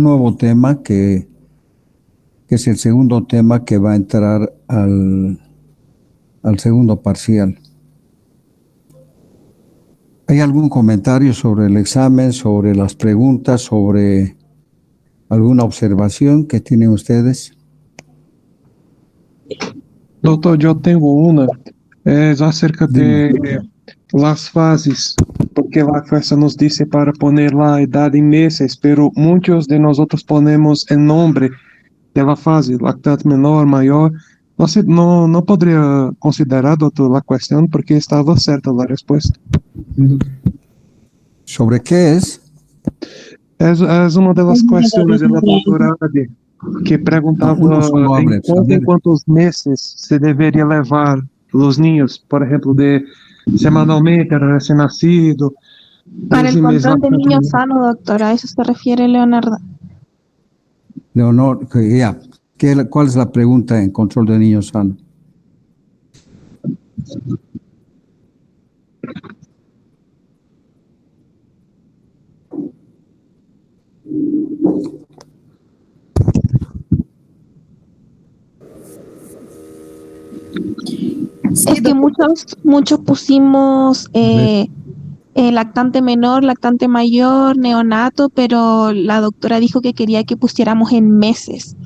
nuevo tema que es el segundo tema que va a entrar al segundo parcial. ¿Hay algún comentario sobre el examen, sobre las preguntas, sobre alguna observación que tienen ustedes? Doutor, yo tengo una. Es acerca de las fases, porque la clase nos dice para poner la edad en meses, pero muchos de nosotros ponemos el nombre de la fase, lactante menor, mayor. No podría considerar, doctor, la cuestión, porque estaba cierta la respuesta. ¿Sobre qué es? Es una de las cuestiones de la doctora Ade, que preguntaba Uno solo abre. en cuántos meses se debería llevar los niños, por ejemplo, de semanalmente al recién nacido. Para el control de niños sano, doctora, ¿a eso se refiere Leonardo? Leonor, ya. ¿Cuál es la pregunta en control de niños sanos? Es que muchos pusimos lactante menor, lactante mayor, neonato, pero la doctora dijo que quería que pusiéramos en meses.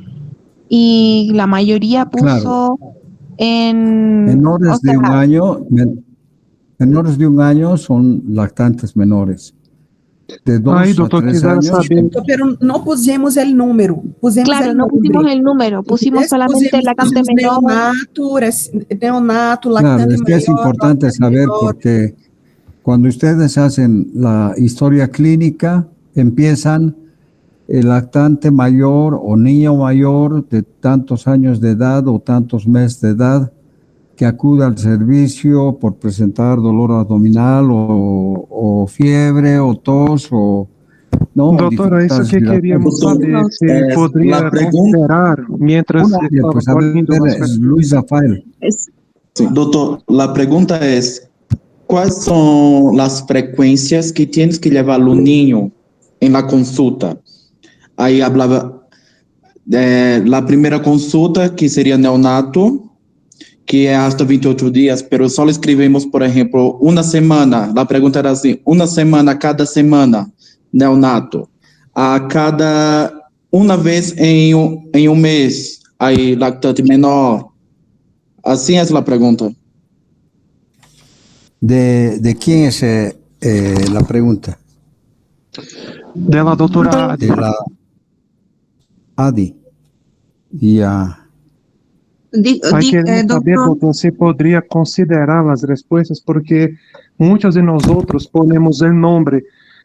Y la mayoría puso en... Menores de un año, menores de un año son lactantes menores. De 2 a 3 años. Pero no pusimos el número. Claro, no pusimos el número, pusimos solamente lactante menor. Neonato, Claro, lactante es que es importante saber porque cuando ustedes hacen la historia clínica, empiezan el lactante mayor o niño mayor de tantos años de edad o tantos meses de edad que acude al servicio por presentar dolor abdominal o fiebre o tos o no. Doctora, eso que queríamos saber si podría considerar mientras pues a ver, Luis Rafael. Sí, doctor, la pregunta es, ¿cuáles son las frecuencias que tienes que llevar al niño en la consulta? Ahí hablaba de la primera consulta, que sería neonato, que es hasta 28 días, pero solo escribimos, por ejemplo, una semana. La pregunta era así, una semana cada semana, neonato. Una vez en un mes, hay lactante menor. Así es la pregunta. ¿De quién es la pregunta? De la doctora Adi. De la Adi. Ya. Queremos saber, doctor, si podría considerar las respuestas, porque muchos de nosotros ponemos el nombre,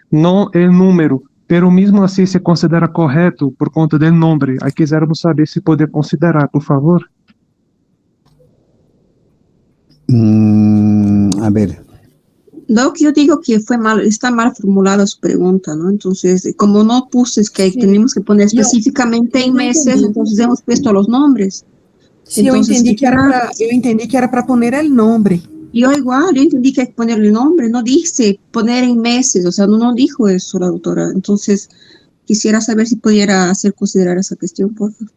no el número, pero mismo así se considera correcto por conta del nombre. Aí quisermos saber si puede considerar, por favor. A ver. Doc, yo digo que está mal formulada su pregunta, ¿no? Entonces, como no puse que tenemos que poner específicamente en meses, entonces hemos puesto los nombres. Sí, entonces, yo entendí que era para poner el nombre. Yo igual, yo entendí que hay que poner el nombre, no dice poner en meses, o sea, no dijo eso la doctora. Entonces, quisiera saber si pudiera hacer considerar esa cuestión, por favor.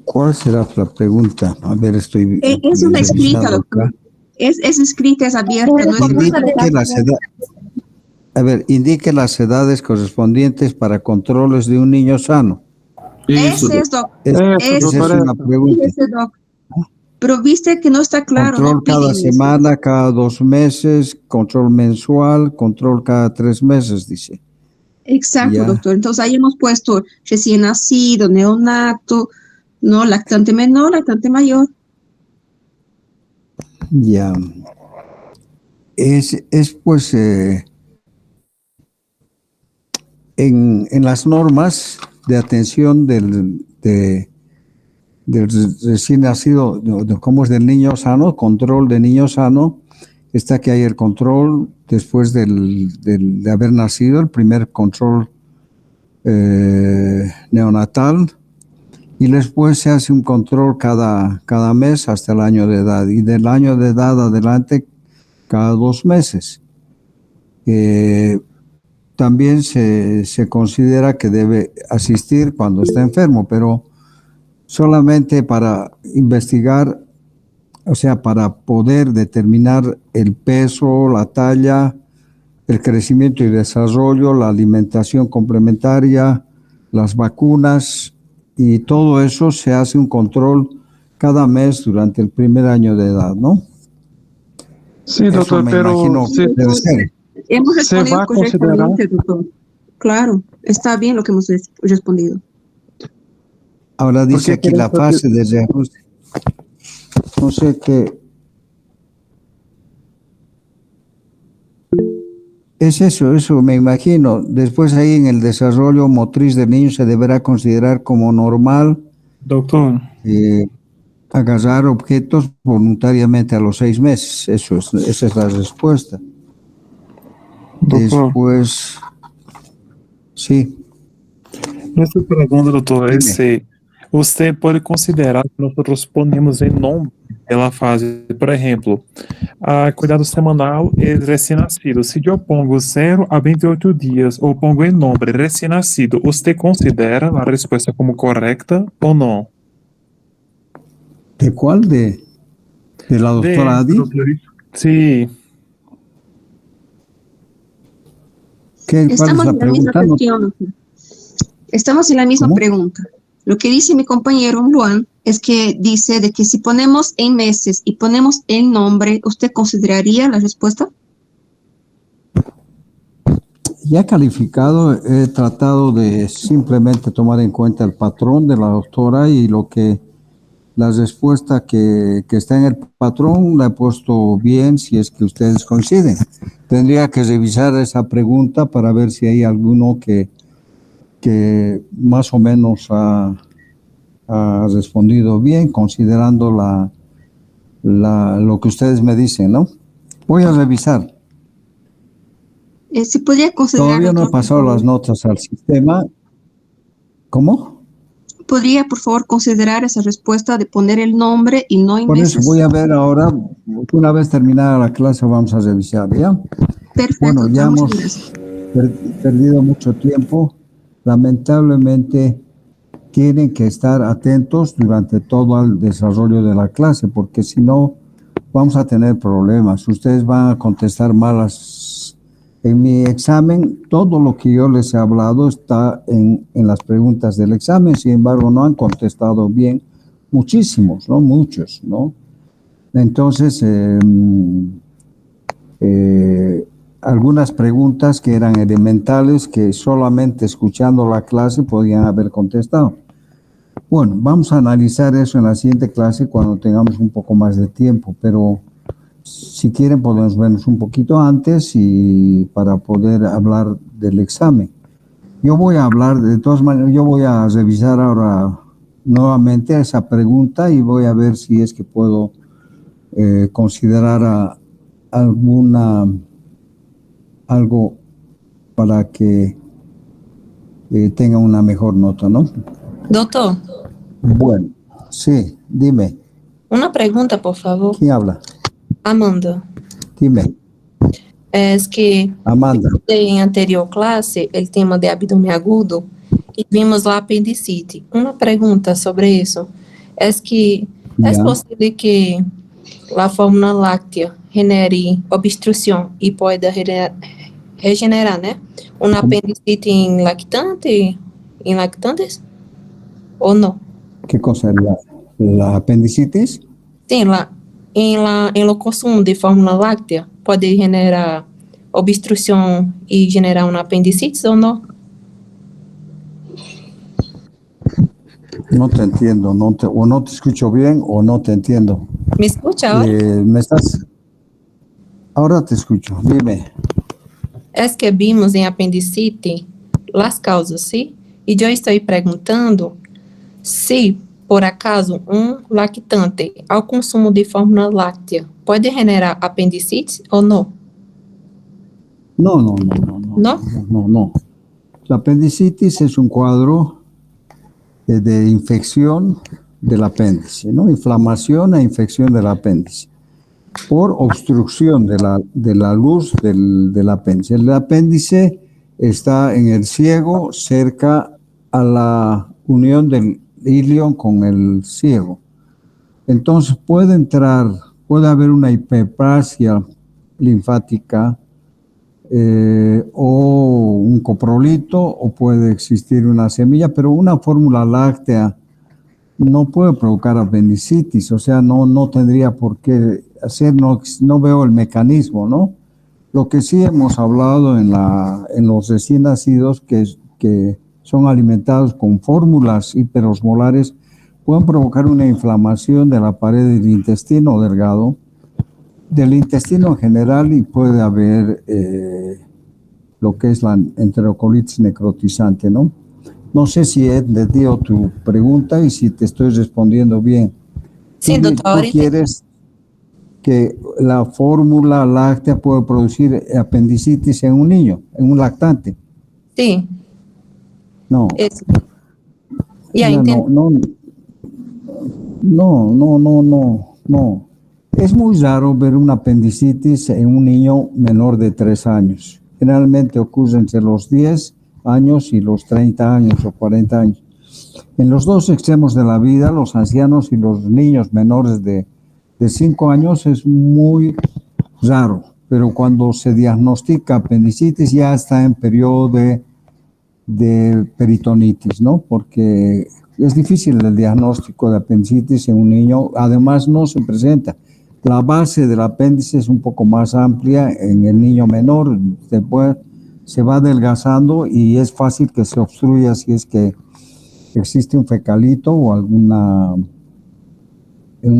¿Cuál será la pregunta? A ver, estoy... Es una escrita, doctor. Es escrita, es abierta. Indique las edades correspondientes para controles de un niño sano. Ese es, doc. Esa es una pregunta. Doc. Pero viste que no está claro. Control no cada semana, cada 2 meses, control mensual, control cada 3 meses, dice. Exacto, doctor. Entonces ahí hemos puesto recién nacido, neonato, no, lactante menor, lactante mayor. Ya. Es pues en las normas de atención del recién nacido, ¿cómo es? Del niño sano, control de niño sano, está que hay el control después de haber nacido, el primer control neonatal, y después se hace un control cada mes hasta el año de edad, y del año de edad adelante cada 2 meses. también se considera que debe asistir cuando está enfermo, pero solamente para investigar, o sea, para poder determinar el peso, la talla, el crecimiento y desarrollo, la alimentación complementaria, las vacunas y todo eso se hace un control cada mes durante el primer año de edad, ¿no? Sí, Eso doctor, me pero imagino que debe ser. Hemos ¿se respondido va a considerar? correctamente, doctor. Claro, está bien lo que hemos respondido. Ahora dice Porque aquí la queremos fase de reajuste. No sé qué. Es eso me imagino. Después ahí en el desarrollo motriz del niño se deberá considerar como normal Doctor, agarrar objetos voluntariamente a los 6 meses. Esa es la respuesta. doctor, Después, sí, nuestra pregunta, doutor, é dime. se você pode considerar que nós ponemos em nome pela fase, por exemplo, a cuidado semanal é recém-nascido. Se eu pongo 0 a 28 dias ou pongo em nome recém-nascido, você considera a resposta como correta ou não? ¿De cuál? ¿De la doctora Adi? Sim, ¿Cuál es Estamos la en la misma pregunta? No- cuestión, doctor. Estamos en la misma ¿Cómo? pregunta. Lo que dice mi compañero Luan es que dice de que si ponemos en meses y ponemos el nombre, ¿usted consideraría la respuesta? Ya calificado, he tratado de simplemente tomar en cuenta el patrón de la doctora y la respuesta que está en el patrón la he puesto bien si es que ustedes coinciden. Tendría que revisar esa pregunta para ver si hay alguno que más o menos ha respondido bien, considerando lo que ustedes me dicen, ¿no? Voy a revisar. ¿Se podría considerar, Todavía no he doctor, por pasado favor? las notas al sistema. ¿Cómo? ¿Podría, por favor, considerar esa respuesta de poner el nombre y no en Por eso meses? voy a ver ahora, una vez terminada la clase, vamos a revisar, ¿ya? Perfecto, Bueno, ya doctor, hemos muchas gracias. perdido mucho tiempo. Lamentablemente, tienen que estar atentos durante todo el desarrollo de la clase, porque si no, vamos a tener problemas. Ustedes van a contestar malas. En mi examen, todo lo que yo les he hablado está en las preguntas del examen, sin embargo, no han contestado bien muchísimos, ¿no? Muchos, ¿no? Entonces, algunas preguntas que eran elementales, que solamente escuchando la clase podían haber contestado. Bueno, vamos a analizar eso en la siguiente clase cuando tengamos un poco más de tiempo, pero si quieren podemos vernos un poquito antes y para poder hablar del examen. Yo voy a hablar, de todas maneras, yo voy a revisar ahora nuevamente esa pregunta y voy a ver si es que puedo considerar algo para que tenga una mejor nota, ¿no? Doutor, Bueno, sí, dime, uma pergunta, por favor. ¿quién habla? Amanda, Dime, es que Amanda. em anterior classe o tema de abdômen agudo e vimos lá apendicite. Uma pergunta sobre isso. É que é Ya. possível que a fórmula láctea genere obstrução e pode regenerar, né? Uma apendicite em lactantes? Ou não? ¿Qué cosa? ¿La apendicitis? Sim, em lo consumo de fórmula láctea pode generar obstrução e generar uma apendicite ou não? No te entiendo, o no te escucho bien o no te entiendo. Me escucha agora? Ahora te escucho, dime. É que vimos em apendicite as causas, sim? E eu estou perguntando se, por acaso, lactante ao consumo de fórmula láctea pode generar apendicite ou não? No. ¿No? No. La apendicitis es un cuadro de infección del apéndice, ¿no? Inflamación e infección del apéndice por obstrucción de la luz del apéndice. El apéndice está en el ciego, cerca a la unión del ilion con el ciego. Entonces puede haber una hiperplasia linfática o un coprolito, o puede existir una semilla, pero una fórmula láctea no puede provocar apendicitis, o sea, no tendría por qué hacer, no veo el mecanismo, ¿no? Lo que sí hemos hablado en los recién nacidos que son alimentados con fórmulas hiperosmolares, pueden provocar una inflamación de la pared del intestino delgado, del intestino en general, y puede haber lo que es la enterocolitis necrotizante, ¿no? No sé si he entendido tu pregunta y si te estoy respondiendo bien. Sí, doctor. ¿Tú quieres que la fórmula láctea puede producir apendicitis en un niño, en un lactante? Sí. No. Ya entiendo. No. Es muy raro ver una apendicitis en un niño menor de 3 años. Generalmente ocurre entre los 10 años y los 30 años o 40 años. En los dos extremos de la vida, los ancianos y los niños menores de 5 años, es muy raro, pero cuando se diagnostica apendicitis ya está en periodo de peritonitis, ¿no? Porque es difícil el diagnóstico de apendicitis en un niño, además no se presenta. La base del apéndice es un poco más amplia en el niño menor, después se va adelgazando y es fácil que se obstruya si es que existe un fecalito o un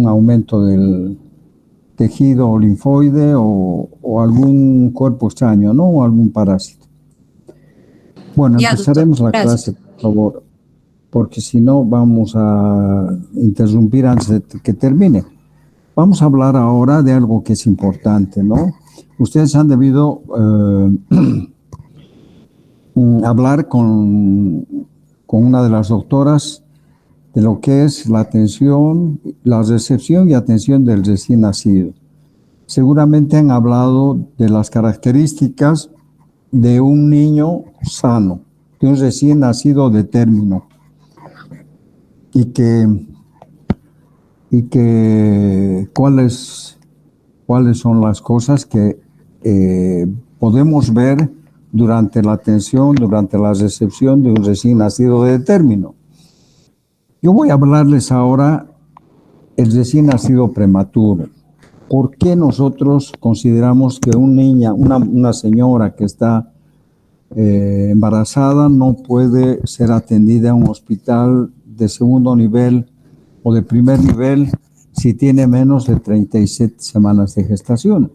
aumento del tejido linfoide o algún cuerpo extraño, ¿no? O algún parásito. Bueno, Ya, empezaremos doctor, la gracias. clase, por favor, porque si no vamos a interrumpir antes de que termine. Vamos a hablar ahora de algo que es importante, ¿no? Ustedes han debido hablar con una de las doctoras de lo que es la atención, la recepción y atención del recién nacido. Seguramente han hablado de las características de un niño sano, de un recién nacido de término, y que cuáles son las cosas que podemos ver durante la atención, durante la recepción de un recién nacido de término. Yo voy a hablarles ahora el recién nacido prematuro. ¿Por qué nosotros consideramos que una señora que está embarazada no puede ser atendida en un hospital de segundo nivel o de primer nivel si tiene menos de 37 semanas de gestación?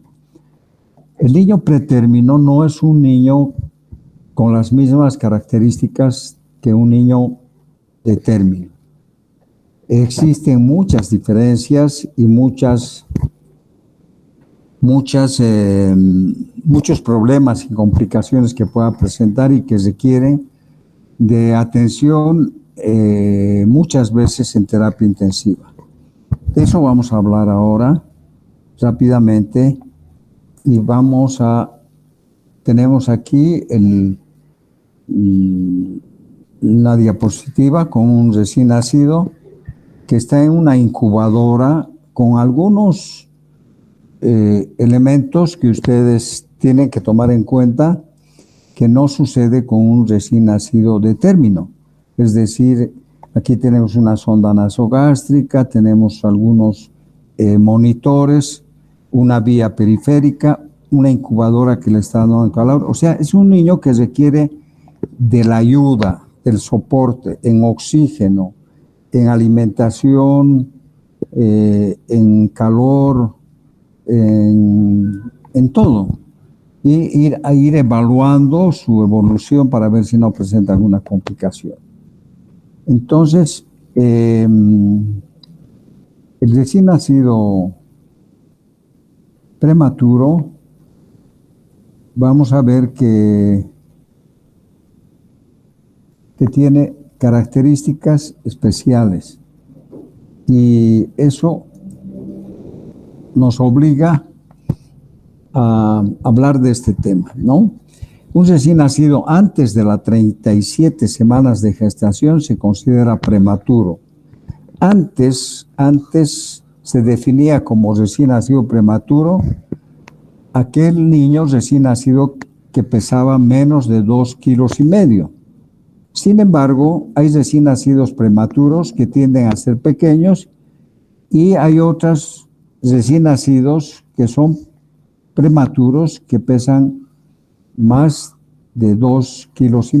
El niño pretérmino no es un niño con las mismas características que un niño de término. Existen muchas diferencias y muchos problemas y complicaciones que pueda presentar y que requieren de atención muchas veces en terapia intensiva. De eso vamos a hablar ahora rápidamente y tenemos aquí una diapositiva con un recién nacido que está en una incubadora con algunos elementos que ustedes tienen que tomar en cuenta que no sucede con un recién nacido de término. Es decir, aquí tenemos una sonda nasogástrica, tenemos algunos monitores, una vía periférica, una incubadora que le está dando calor. O sea, es un niño que requiere de la ayuda, del soporte en oxígeno, en alimentación, en calor, en todo. Y ir evaluando su evolución para ver si no presenta alguna complicación. Entonces, el recién nacido prematuro, vamos a ver que tiene características especiales y eso nos obliga a hablar de este tema, ¿no? Un recién nacido antes de las 37 semanas de gestación se considera prematuro. Antes se definía como recién nacido prematuro aquel niño recién nacido que pesaba menos de 2,5 kilos. Sin embargo, hay recién nacidos prematuros que tienden a ser pequeños y hay otros recién nacidos que son prematuros que pesan más de 2,5 kilos.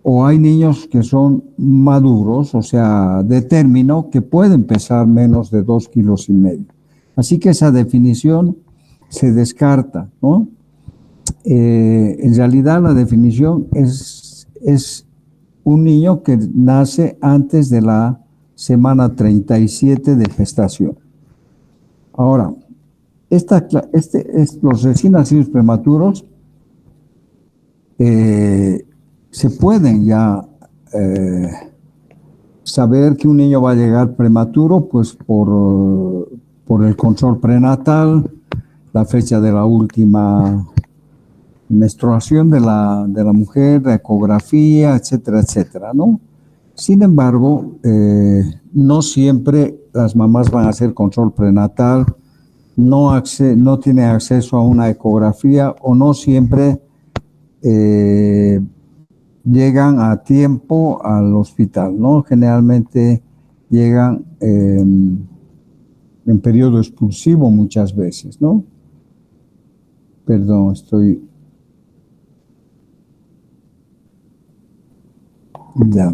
O hay niños que son maduros, o sea, de término, que pueden pesar menos de 2,5 kilos. Así que esa definición se descarta, ¿no? En realidad la definición es un niño que nace antes de la semana 37 de gestación. Ahora, los recién nacidos prematuros se pueden ya saber que un niño va a llegar prematuro, pues por el control prenatal, la fecha de la última menstruación de la mujer, la ecografía, etcétera, etcétera, ¿no? Sin embargo, no siempre las mamás van a hacer control prenatal, no tienen acceso a una ecografía o no siempre llegan a tiempo al hospital, ¿no? Generalmente llegan en periodo expulsivo muchas veces, ¿no? Perdón, ya.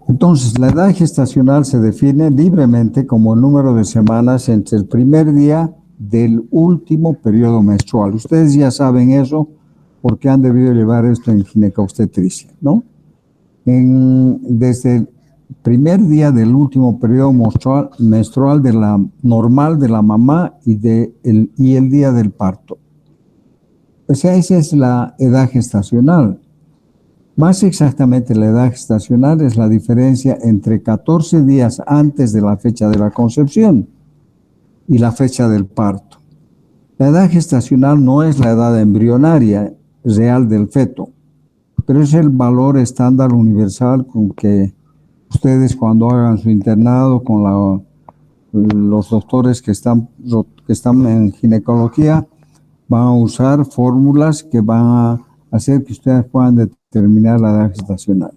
Entonces, la edad gestacional se define libremente como el número de semanas entre el primer día del último periodo menstrual. Ustedes ya saben eso porque han debido llevar esto en ginecobstetricia, ¿no? Desde el primer día del último periodo menstrual de la normal de la mamá y el día del parto. O sea, esa es la edad gestacional. Más exactamente, la edad gestacional es la diferencia entre 14 días antes de la fecha de la concepción y la fecha del parto. La edad gestacional no es la edad embrionaria real del feto, pero es el valor estándar universal con que ustedes cuando hagan su internado con los doctores que están en ginecología van a usar fórmulas que van a hacer que ustedes puedan determinar la edad gestacional.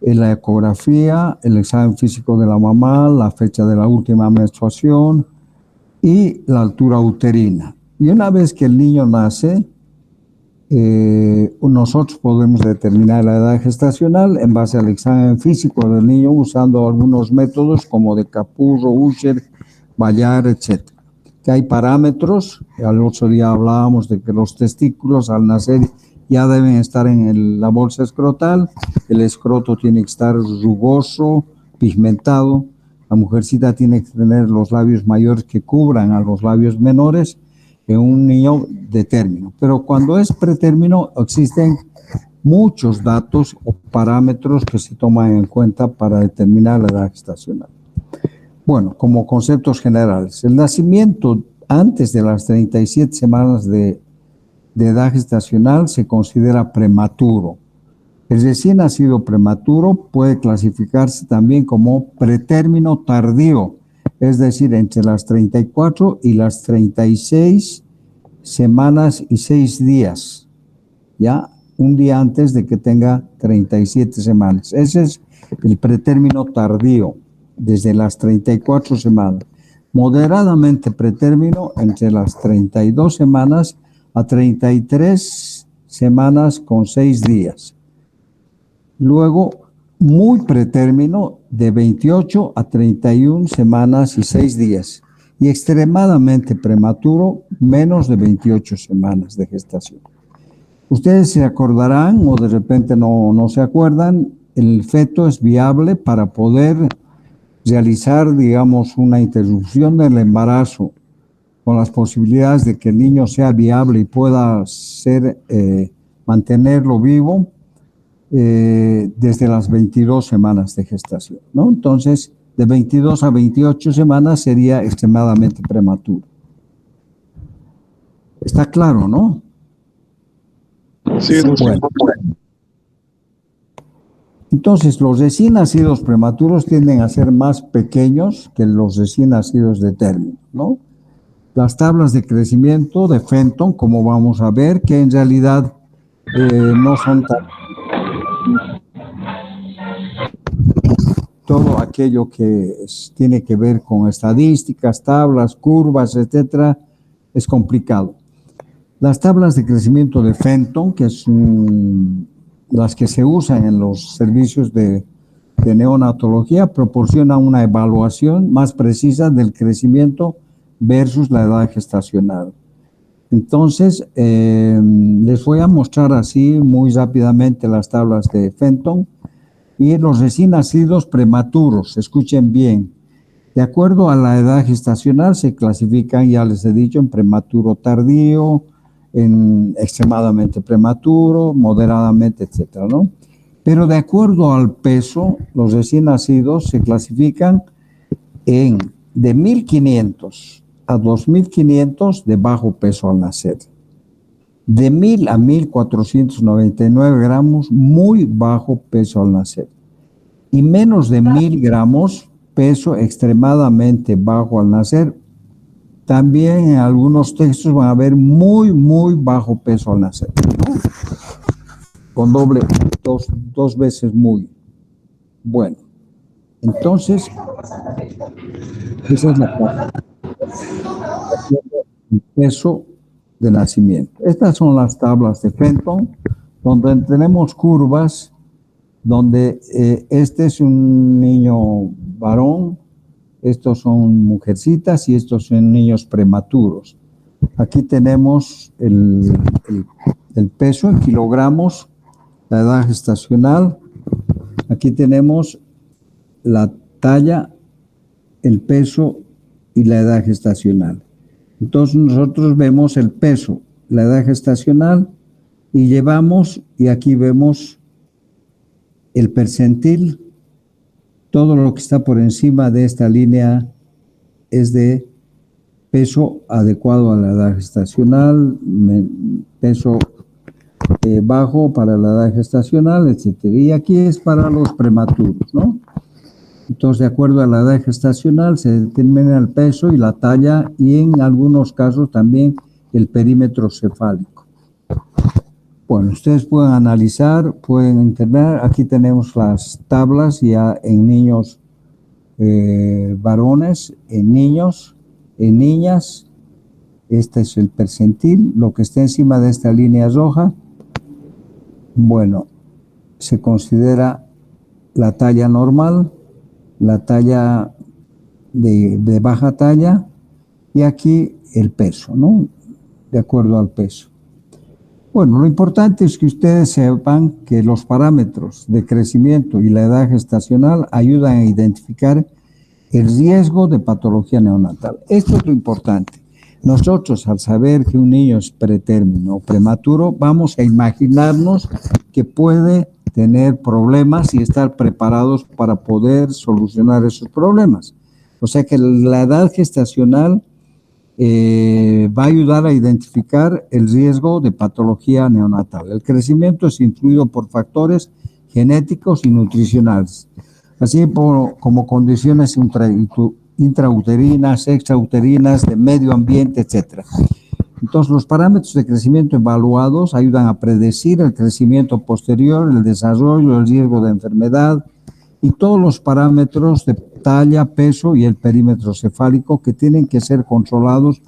En la ecografía, el examen físico de la mamá, la fecha de la última menstruación y la altura uterina. Y una vez que el niño nace, nosotros podemos determinar la edad gestacional en base al examen físico del niño usando algunos métodos como de Capurro, Usher, Bayar, etc. Que hay parámetros, al otro día hablábamos de que los testículos al nacer ya deben estar en la bolsa escrotal, el escroto tiene que estar rugoso, pigmentado, la mujercita tiene que tener los labios mayores que cubran a los labios menores en un niño de término. Pero cuando es pretérmino existen muchos datos o parámetros que se toman en cuenta para determinar la edad gestacional. Bueno, como conceptos generales, el nacimiento antes de las 37 semanas de edad gestacional se considera prematuro. El recién nacido prematuro puede clasificarse también como pretérmino tardío, es decir, entre las 34 y las 36 semanas y 6 días, ya un día antes de que tenga 37 semanas. Ese es el pretérmino tardío, desde las 34 semanas. Moderadamente pretérmino entre las 32 semanas a 33 semanas con 6 días. Luego, muy pretérmino de 28 a 31 semanas y 6 días. Y extremadamente prematuro, menos de 28 semanas de gestación. Ustedes se acordarán o de repente no se acuerdan, el feto es viable para poder realizar, digamos, una interrupción del embarazo con las posibilidades de que el niño sea viable y pueda mantenerlo vivo desde las 22 semanas de gestación, ¿no? Entonces, de 22 a 28 semanas sería extremadamente prematuro. Está claro, ¿no? Sí, doctor. Bueno, entonces los recién nacidos prematuros tienden a ser más pequeños que los recién nacidos de término, ¿no? Las tablas de crecimiento de Fenton, como vamos a ver, que en realidad no son tan... Todo aquello que tiene que ver con estadísticas, tablas, curvas, etcétera, es complicado. Las tablas de crecimiento de Fenton, que son las que se usan en los servicios de neonatología, proporcionan una evaluación más precisa del crecimiento versus la edad gestacional. Entonces, les voy a mostrar así muy rápidamente las tablas de Fenton y los recién nacidos prematuros. Escuchen bien. De acuerdo a la edad gestacional se clasifican, ya les he dicho, en prematuro tardío, en extremadamente prematuro, moderadamente, etcétera, ¿no? Pero de acuerdo al peso, los recién nacidos se clasifican en de 1500 a 2500 de bajo peso al nacer. De 1000 a 1499 gramos, muy bajo peso al nacer. Y menos de 1000 gramos, peso extremadamente bajo al nacer. También en algunos textos van a ver muy, muy bajo peso al nacer, ¿no? Con doble, dos veces muy. Bueno, entonces, esa es la parte. El peso de nacimiento. Estas son las tablas de Fenton, donde tenemos curvas, donde este es un niño varón, estos son mujercitas y estos son niños prematuros. Aquí tenemos el peso en kilogramos, la edad gestacional. Aquí tenemos la talla, el peso y la edad gestacional. Entonces nosotros vemos el peso, la edad gestacional y llevamos, y aquí vemos el percentil. Todo lo que está por encima de esta línea es de peso adecuado a la edad gestacional, peso bajo para la edad gestacional, etc. Y aquí es para los prematuros, ¿no? Entonces, de acuerdo a la edad gestacional, se determina el peso y la talla y en algunos casos también el perímetro cefálico. Bueno, ustedes pueden analizar, pueden entender. Aquí tenemos las tablas ya en niños varones, en niños, en niñas. Este es el percentil, lo que está encima de esta línea roja. Bueno, se considera la talla normal, la talla de baja talla y aquí el peso, ¿no? De acuerdo al peso. Bueno, lo importante es que ustedes sepan que los parámetros de crecimiento y la edad gestacional ayudan a identificar el riesgo de patología neonatal. Esto es lo importante. Nosotros, al saber que un niño es pretérmino o prematuro, vamos a imaginarnos que puede tener problemas y estar preparados para poder solucionar esos problemas. O sea que la edad gestacional va a ayudar a identificar el riesgo de patología neonatal. El crecimiento es influido por factores genéticos y nutricionales, así como condiciones intrauterinas, extrauterinas, de medio ambiente, etc. Entonces, los parámetros de crecimiento evaluados ayudan a predecir el crecimiento posterior, el desarrollo, el riesgo de enfermedad y todos los parámetros de talla, peso y el perímetro cefálico que tienen que ser controlados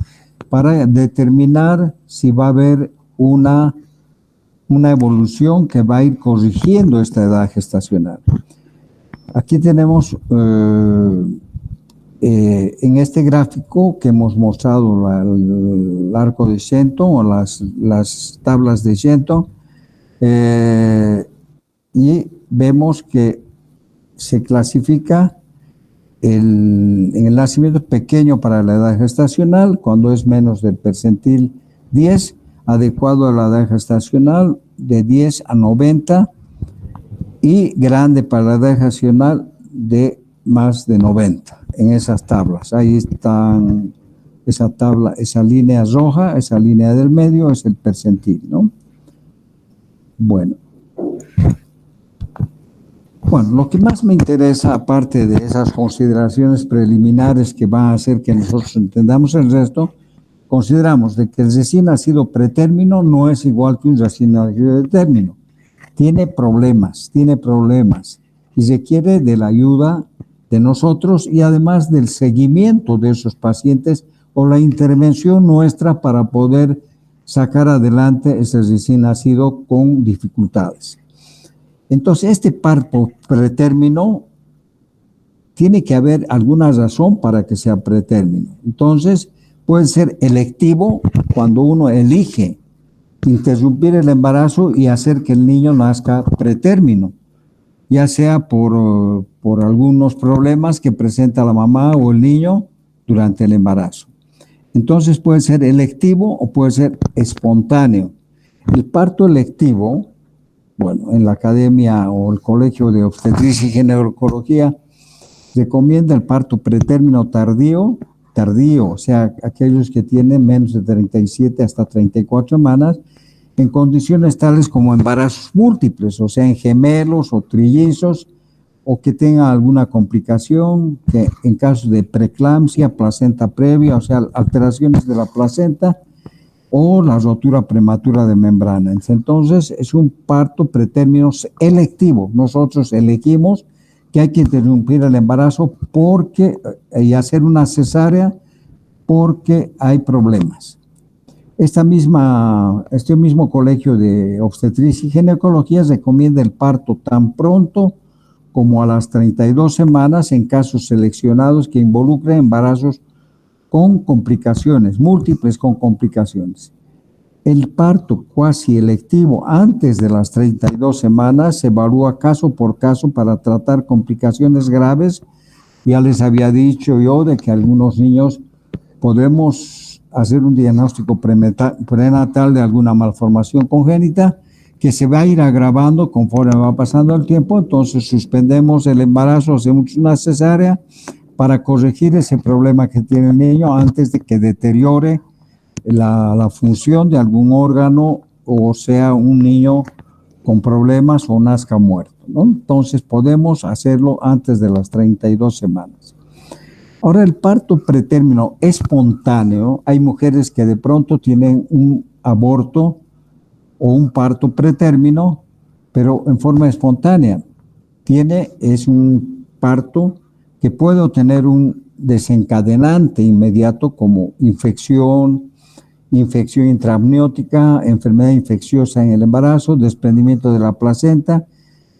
para determinar si va a haber una evolución que va a ir corrigiendo esta edad gestacional. Aquí tenemos en este gráfico que hemos mostrado el arco de Shenton o las tablas de Shenton y vemos que se clasifica en el nacimiento pequeño para la edad gestacional, cuando es menos del percentil 10, adecuado a la edad gestacional de 10 a 90 y grande para la edad gestacional de más de 90 en esas tablas. Ahí están esa tabla, esa línea roja, esa línea del medio es el percentil, ¿no? Bueno, lo que más me interesa, aparte de esas consideraciones preliminares que van a hacer que nosotros entendamos el resto, consideramos de que el recién nacido pretérmino no es igual que un recién nacido de término. Tiene problemas y requiere de la ayuda de nosotros y además del seguimiento de esos pacientes o la intervención nuestra para poder sacar adelante ese recién nacido con dificultades. Entonces, este parto pretérmino tiene que haber alguna razón para que sea pretérmino. Entonces, puede ser electivo cuando uno elige interrumpir el embarazo y hacer que el niño nazca pretérmino, ya sea por algunos problemas que presenta la mamá o el niño durante el embarazo. Entonces puede ser electivo o puede ser espontáneo. El parto electivo, en la academia o el colegio de obstetricia y ginecología recomienda el parto pretérmino tardío, o sea, aquellos que tienen menos de 37 hasta 34 semanas, en condiciones tales como embarazos múltiples, o sea, en gemelos o trillizos, o que tengan alguna complicación, que en caso de preeclampsia, placenta previa, o sea, alteraciones de la placenta, o la rotura prematura de membrana. Entonces, es un parto pretérmino electivo. Nosotros elegimos que hay que interrumpir el embarazo y hacer una cesárea porque hay problemas. Este mismo colegio de obstetricia y ginecología recomienda el parto tan pronto como a las 32 semanas en casos seleccionados que involucren embarazos con complicaciones, múltiples con complicaciones. El parto cuasi electivo antes de las 32 semanas se evalúa caso por caso para tratar complicaciones graves. Ya les había dicho yo de que algunos niños podemos hacer un diagnóstico prenatal de alguna malformación congénita que se va a ir agravando conforme va pasando el tiempo. Entonces suspendemos el embarazo, hacemos una cesárea para corregir ese problema que tiene el niño antes de que deteriore la función de algún órgano o sea un niño con problemas o nazca muerto, ¿no? Entonces podemos hacerlo antes de las 32 semanas. Ahora, el parto pretérmino espontáneo, hay mujeres que de pronto tienen un aborto o un parto pretérmino, pero en forma espontánea. Es un parto que puede tener un desencadenante inmediato como infección intraamniótica, enfermedad infecciosa en el embarazo, desprendimiento de la placenta,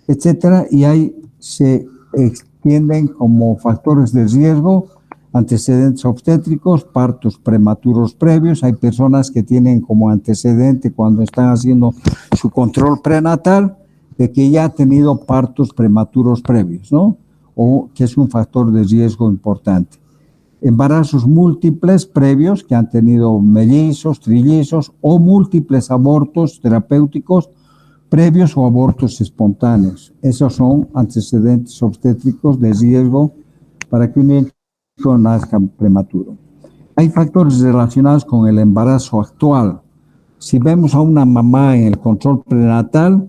etcétera, y ahí se extienden como factores de riesgo, antecedentes obstétricos, partos prematuros previos. Hay personas que tienen como antecedente cuando están haciendo su control prenatal de que ya ha tenido partos prematuros previos, ¿no? O que es un factor de riesgo importante. Embarazos múltiples previos que han tenido mellizos, trillizos o múltiples abortos terapéuticos previos o abortos espontáneos. Esos son antecedentes obstétricos de riesgo para que un niño nazca prematuro. Hay factores relacionados con el embarazo actual. Si vemos a una mamá en el control prenatal,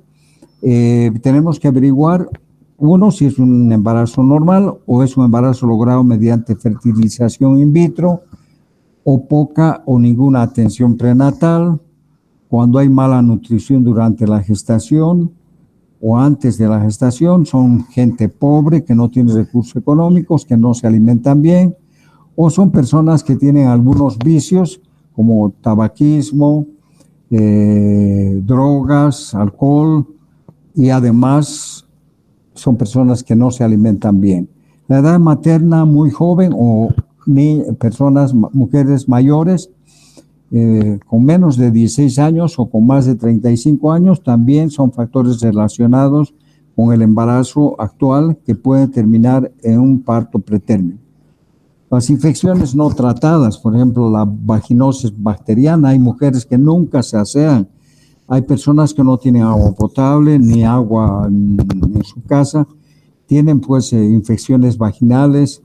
tenemos que averiguar, uno, si es un embarazo normal o es un embarazo logrado mediante fertilización in vitro o poca o ninguna atención prenatal, cuando hay mala nutrición durante la gestación o antes de la gestación, son gente pobre que no tiene recursos económicos, que no se alimentan bien, o son personas que tienen algunos vicios como tabaquismo, drogas, alcohol, y además son personas que no se alimentan bien. La edad materna muy joven o mujeres mayores con menos de 16 años o con más de 35 años también son factores relacionados con el embarazo actual que pueden terminar en un parto pretérmino. Las infecciones no tratadas, por ejemplo, la vaginosis bacteriana, hay mujeres que nunca se asean. Hay personas que no tienen agua potable ni agua en su casa, tienen pues infecciones vaginales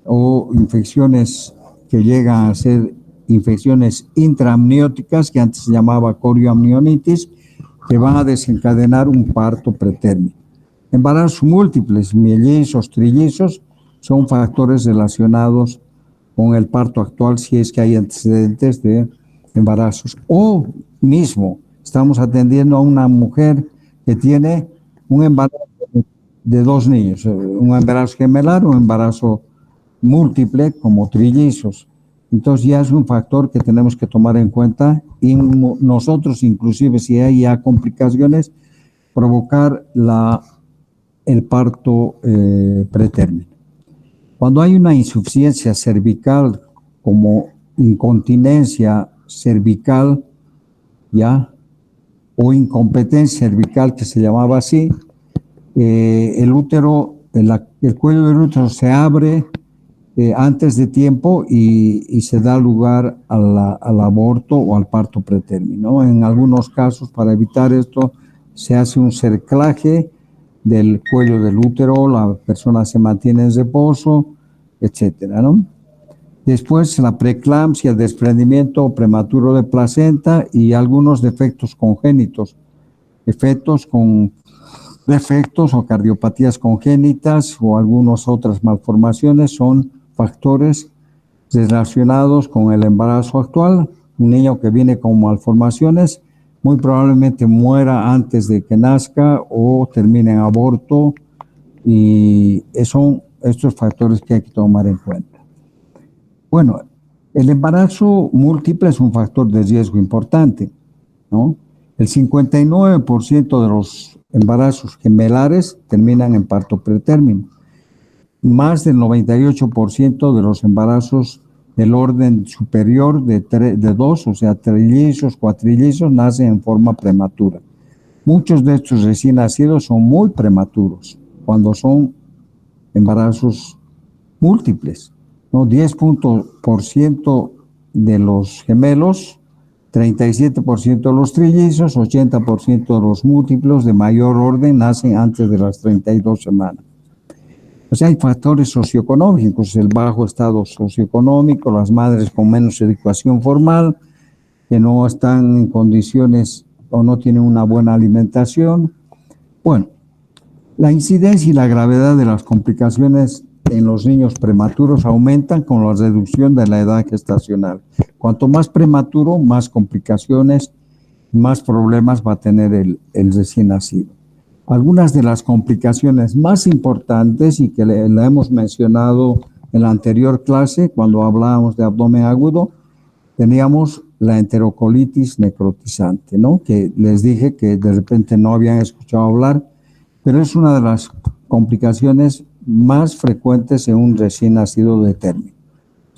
o infecciones que llegan a ser infecciones intraamnióticas, que antes se llamaba corioamnionitis, que van a desencadenar un parto pretérmino. Embarazos múltiples, mellizos, trillizos, son factores relacionados con el parto actual si es que hay antecedentes de embarazos. O mismo, estamos atendiendo a una mujer que tiene un embarazo de 2 niños, un embarazo gemelar o un embarazo múltiple como trillizos. Entonces ya es un factor que tenemos que tomar en cuenta y nosotros inclusive si hay ya complicaciones, provocar el parto pretérmino. Cuando hay una insuficiencia cervical como incontinencia cervical, ya, o incompetencia cervical que se llamaba así, el útero, el cuello del útero se abre antes de tiempo y se da lugar al aborto o al parto pretérmino. En algunos casos, para evitar esto, se hace un cerclaje del cuello del útero, la persona se mantiene en reposo, etcétera, ¿no? Después, la preeclampsia, el desprendimiento prematuro de placenta y algunos defectos congénitos, efectos con defectos o cardiopatías congénitas o algunas otras malformaciones son factores relacionados con el embarazo actual. Un niño que viene con malformaciones muy probablemente muera antes de que nazca o termine en aborto y son estos factores que hay que tomar en cuenta. Bueno, el embarazo múltiple es un factor de riesgo importante, ¿no? El 59% de los embarazos gemelares terminan en parto pretérmino. Más del 98% de los embarazos del orden superior de 2, o sea, trillizos, cuatrillizos, nacen en forma prematura. Muchos de estos recién nacidos son muy prematuros cuando son embarazos múltiples, ¿no? 10% de los gemelos, 37% de los trillizos, 80% de los múltiplos de mayor orden nacen antes de las 32 semanas. O sea, hay factores socioeconómicos, el bajo estado socioeconómico, las madres con menos educación formal, que no están en condiciones o no tienen una buena alimentación. Bueno, la incidencia y la gravedad de las complicaciones en los niños prematuros aumentan con la reducción de la edad gestacional. Cuanto más prematuro, más complicaciones, más problemas va a tener el recién nacido. Algunas de las complicaciones más importantes y que la hemos mencionado en la anterior clase, cuando hablábamos de abdomen agudo, teníamos la enterocolitis necrotizante, ¿no? Que les dije que de repente no habían escuchado hablar, pero es una de las complicaciones más frecuentes en un recién nacido de término.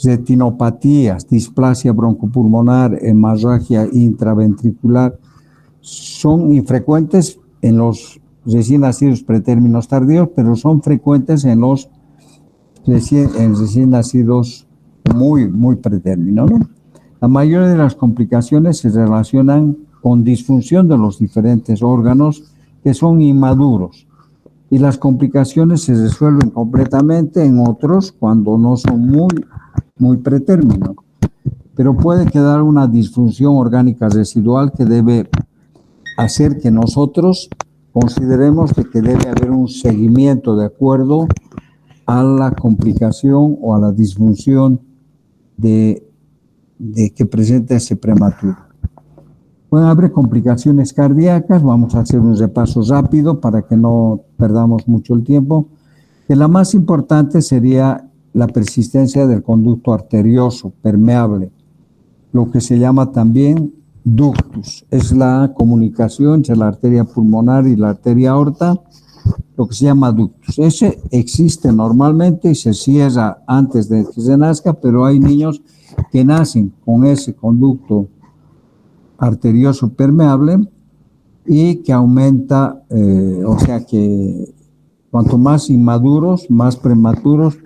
Retinopatías, displasia broncopulmonar, hemorragia intraventricular son infrecuentes en los recién nacidos pretérminos tardíos, pero son frecuentes en los recién nacidos muy pretérminos, ¿no? La mayoría de las complicaciones se relacionan con disfunción de los diferentes órganos que son inmaduros y las complicaciones se resuelven completamente en otros cuando no son muy pretérminos, pero puede quedar una disfunción orgánica residual que debe hacer que nosotros consideremos que debe haber un seguimiento de acuerdo a la complicación o a la disfunción de que presenta ese prematuro. Pueden haber complicaciones cardíacas, vamos a hacer un repaso rápido para que no perdamos mucho el tiempo, que la más importante sería la persistencia del conducto arterioso permeable, lo que se llama también ductus, es la comunicación entre la arteria pulmonar y la arteria aorta, lo que se llama ductus. Ese existe normalmente y se cierra antes de que se nazca, pero hay niños que nacen con ese conducto arterioso permeable y que aumenta, o sea que cuanto más inmaduros, más prematuros,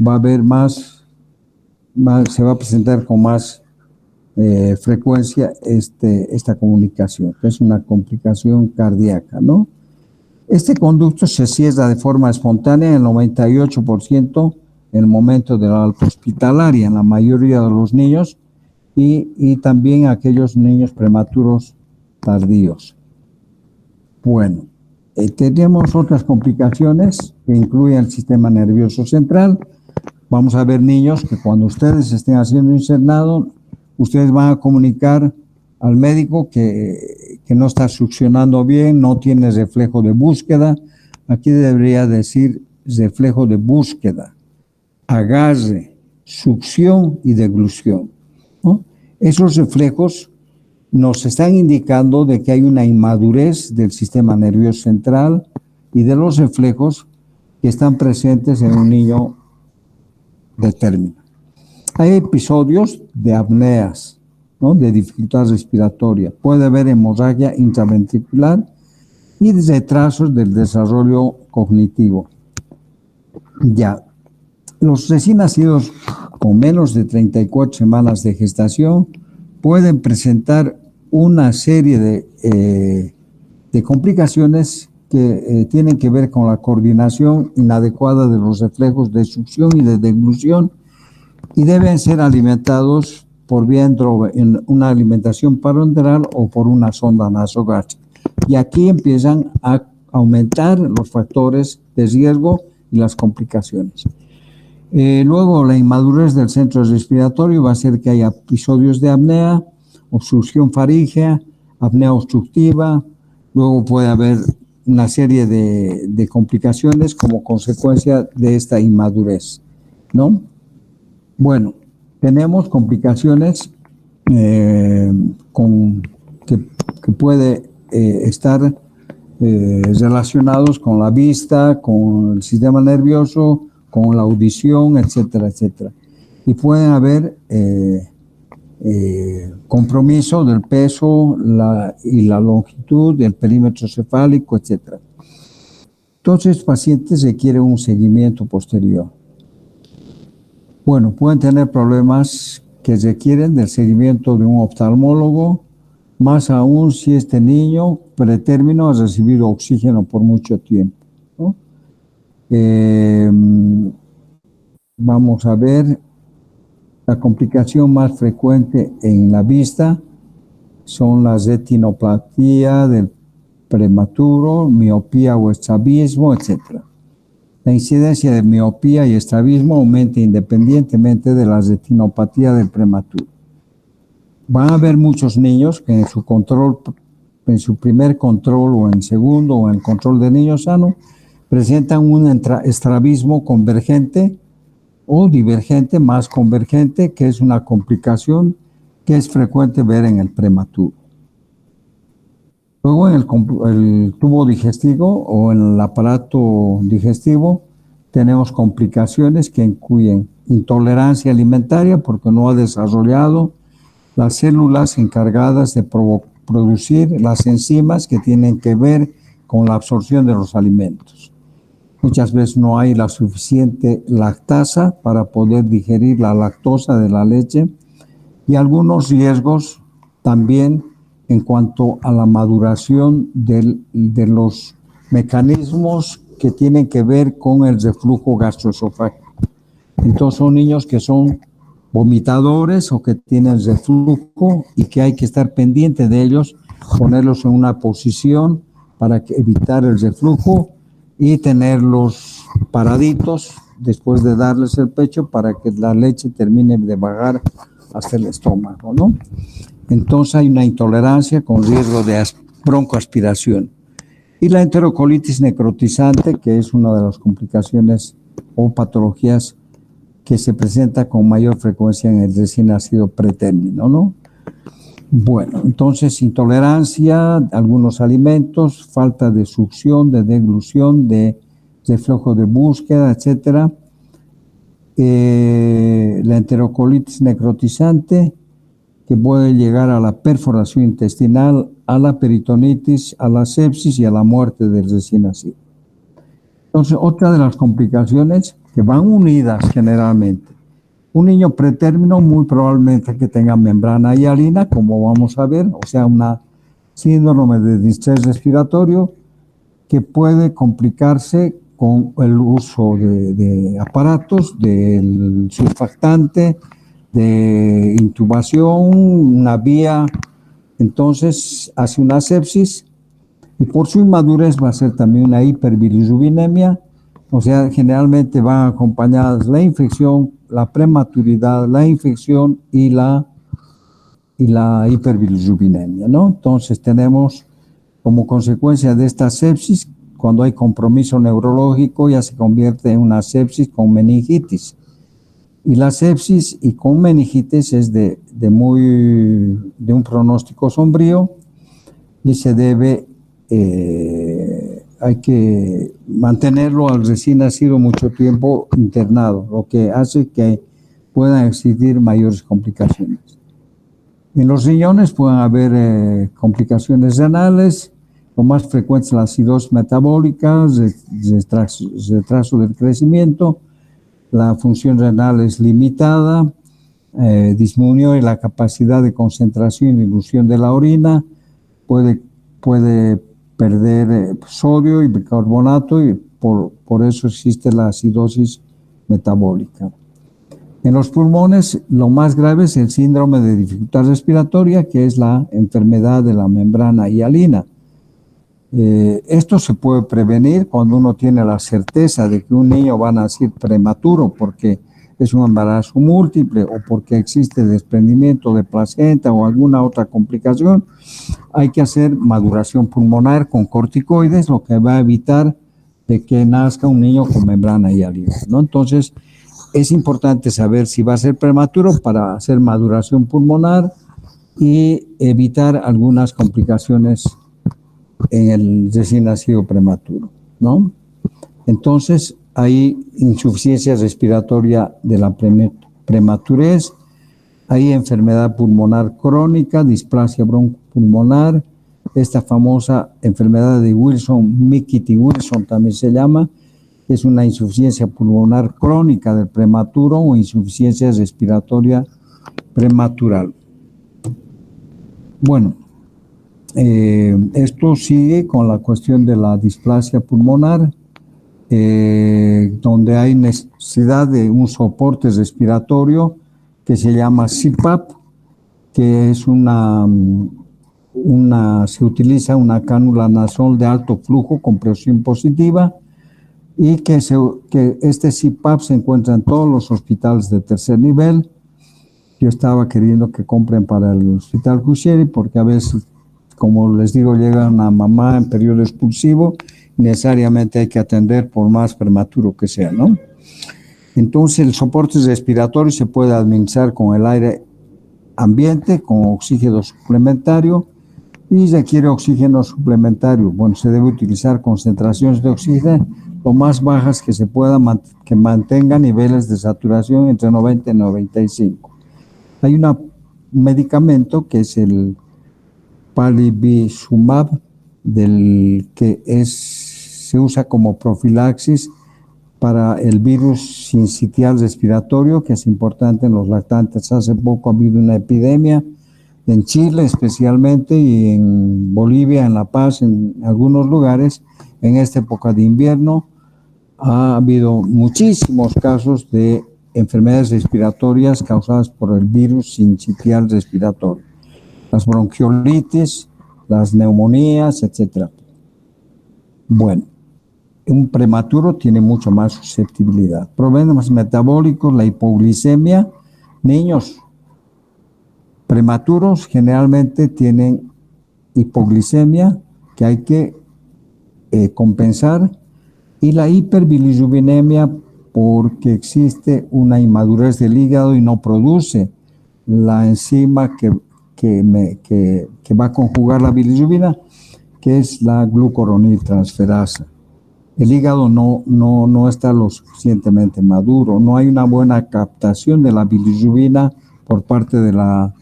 va a haber más se va a presentar con más frecuencia esta comunicación, que es una complicación cardíaca, ¿no? Este conducto se cierra de forma espontánea en el 98% en el momento de la alta hospitalaria en la mayoría de los niños y también aquellos niños prematuros tardíos. Bueno, tenemos otras complicaciones que incluyen el sistema nervioso central. Vamos a ver niños que cuando ustedes estén haciendo internado, ustedes van a comunicar al médico que no está succionando bien, no tiene reflejo de búsqueda. Aquí debería decir reflejo de búsqueda, agarre, succión y deglución, ¿no? Esos reflejos nos están indicando de que hay una inmadurez del sistema nervioso central y de los reflejos que están presentes en un niño de término. Hay episodios de apneas, ¿no? De dificultad respiratoria. Puede haber hemorragia intraventricular y retrasos del desarrollo cognitivo. Ya, los recién nacidos con menos de 34 semanas de gestación pueden presentar una serie de complicaciones que tienen que ver con la coordinación inadecuada de los reflejos de succión y de deglución y deben ser alimentados por vía en una alimentación parenteral o por una sonda nasogástrica. Y aquí empiezan a aumentar los factores de riesgo y las complicaciones. Luego, la inmadurez del centro respiratorio va a hacer que haya episodios de apnea, obstrucción faríngea, apnea obstructiva. Luego puede haber una serie de complicaciones como consecuencia de esta inmadurez, ¿no? Bueno, tenemos complicaciones que puede estar relacionados con la vista, con el sistema nervioso, con la audición, etcétera, etcétera. Y pueden haber compromiso del peso y la longitud del perímetro cefálico, etcétera. Entonces, pacientes requieren un seguimiento posterior. Bueno, pueden tener problemas que requieren del seguimiento de un oftalmólogo, más aún si este niño pretérmino ha recibido oxígeno por mucho tiempo, ¿no? Vamos a ver, la complicación más frecuente en la vista son la retinopatía del prematuro, miopía o estrabismo, etc. La incidencia de miopía y estrabismo aumenta independientemente de la retinopatía del prematuro. Van a haber muchos niños que en su primer control o en segundo o en control de niño sano presentan un estrabismo convergente o divergente más convergente, que es una complicación que es frecuente ver en el prematuro. Luego en el tubo digestivo o en el aparato digestivo tenemos complicaciones que incluyen intolerancia alimentaria porque no ha desarrollado las células encargadas de producir las enzimas que tienen que ver con la absorción de los alimentos. Muchas veces no hay la suficiente lactasa para poder digerir la lactosa de la leche y algunos riesgos también en cuanto a la maduración de los mecanismos que tienen que ver con el reflujo gastroesofágico. Entonces son niños que son vomitadores o que tienen reflujo y que hay que estar pendiente de ellos, ponerlos en una posición para evitar el reflujo y tenerlos paraditos después de darles el pecho para que la leche termine de bajar hasta el estómago, ¿no? Entonces hay una intolerancia con riesgo de broncoaspiración. Y la enterocolitis necrotizante, que es una de las complicaciones o patologías que se presenta con mayor frecuencia en el recién nacido pretérmino, ¿no? Bueno, entonces intolerancia a algunos alimentos, falta de succión, de deglución, de reflujo de búsqueda, etcétera. La enterocolitis necrotizante, que puede llegar a la perforación intestinal, a la peritonitis, a la sepsis y a la muerte del recién nacido. Entonces, otra de las complicaciones que van unidas generalmente. Un niño pretérmino muy probablemente que tenga membrana hialina, como vamos a ver, o sea, una síndrome de distrés respiratorio que puede complicarse con el uso de aparatos, del surfactante, de intubación, una vía. Entonces hace una sepsis y por su inmadurez va a ser también una hiperbilirubinemia. O sea, generalmente van acompañadas la infección, la prematuridad, la infección y la hiperbilirubinemia, ¿no? Entonces tenemos como consecuencia de esta sepsis, cuando hay compromiso neurológico, ya se convierte en una sepsis con meningitis. Y la sepsis y con meningitis es de un pronóstico sombrío y se debe, hay que mantenerlo al recién nacido mucho tiempo internado, lo que hace que puedan existir mayores complicaciones. En los riñones pueden haber complicaciones renales, lo más frecuente es la acidosis metabólica, retraso del crecimiento, la función renal es limitada, disminuye la capacidad de concentración y dilución de la orina, puede perder sodio y bicarbonato y por eso existe la acidosis metabólica. En los pulmones, lo más grave es el síndrome de dificultad respiratoria, que es la enfermedad de la membrana hialina. Esto se puede prevenir cuando uno tiene la certeza de que un niño va a nacer prematuro porque es un embarazo múltiple o porque existe desprendimiento de placenta o alguna otra complicación. Hay que hacer maduración pulmonar con corticoides, lo que va a evitar de que nazca un niño con membrana hialina, ¿no? Entonces, es importante saber si va a ser prematuro para hacer maduración pulmonar y evitar algunas complicaciones en el recién nacido prematuro, ¿no? Entonces, hay insuficiencia respiratoria de la prematurez, hay enfermedad pulmonar crónica, displasia broncopulmonar, esta famosa enfermedad de Wilson, Mickey-Wilson también se llama, que es una insuficiencia pulmonar crónica del prematuro o insuficiencia respiratoria prematural. Bueno, esto sigue con la cuestión de la displasia pulmonar, donde hay necesidad de un soporte respiratorio que se llama CPAP, que es se utiliza una cánula nasal de alto flujo con presión positiva y que este CPAP se encuentra en todos los hospitales de tercer nivel. Yo estaba queriendo que compren para el hospital Cusieri porque a veces, como les digo, llega una mamá en periodo expulsivo, necesariamente hay que atender por más prematuro que sea, ¿no? Entonces el soporte respiratorio se puede administrar con el aire ambiente, con oxígeno suplementario y requiere oxígeno suplementario. Bueno, se debe utilizar concentraciones de oxígeno lo más bajas que se pueda, que mantengan niveles de saturación entre 90 y 95. Hay un medicamento que es el palivizumab, se usa como profilaxis para el virus sincitial respiratorio, que es importante en los lactantes. Hace poco ha habido una epidemia en Chile especialmente y en Bolivia, en La Paz, en algunos lugares. En esta época de invierno ha habido muchísimos casos de enfermedades respiratorias causadas por el virus sincitial respiratorio. Las bronquiolitis, las neumonías, etc. Bueno, un prematuro tiene mucho más susceptibilidad. Problemas metabólicos, la hipoglicemia. Niños prematuros generalmente tienen hipoglicemia que hay que compensar, y la hiperbilirubinemia porque existe una inmadurez del hígado y no produce la enzima que va a conjugar la bilirrubina, que es la glucuroniltransferasa. El hígado no está lo suficientemente maduro, no hay una buena captación de la bilirrubina por parte de la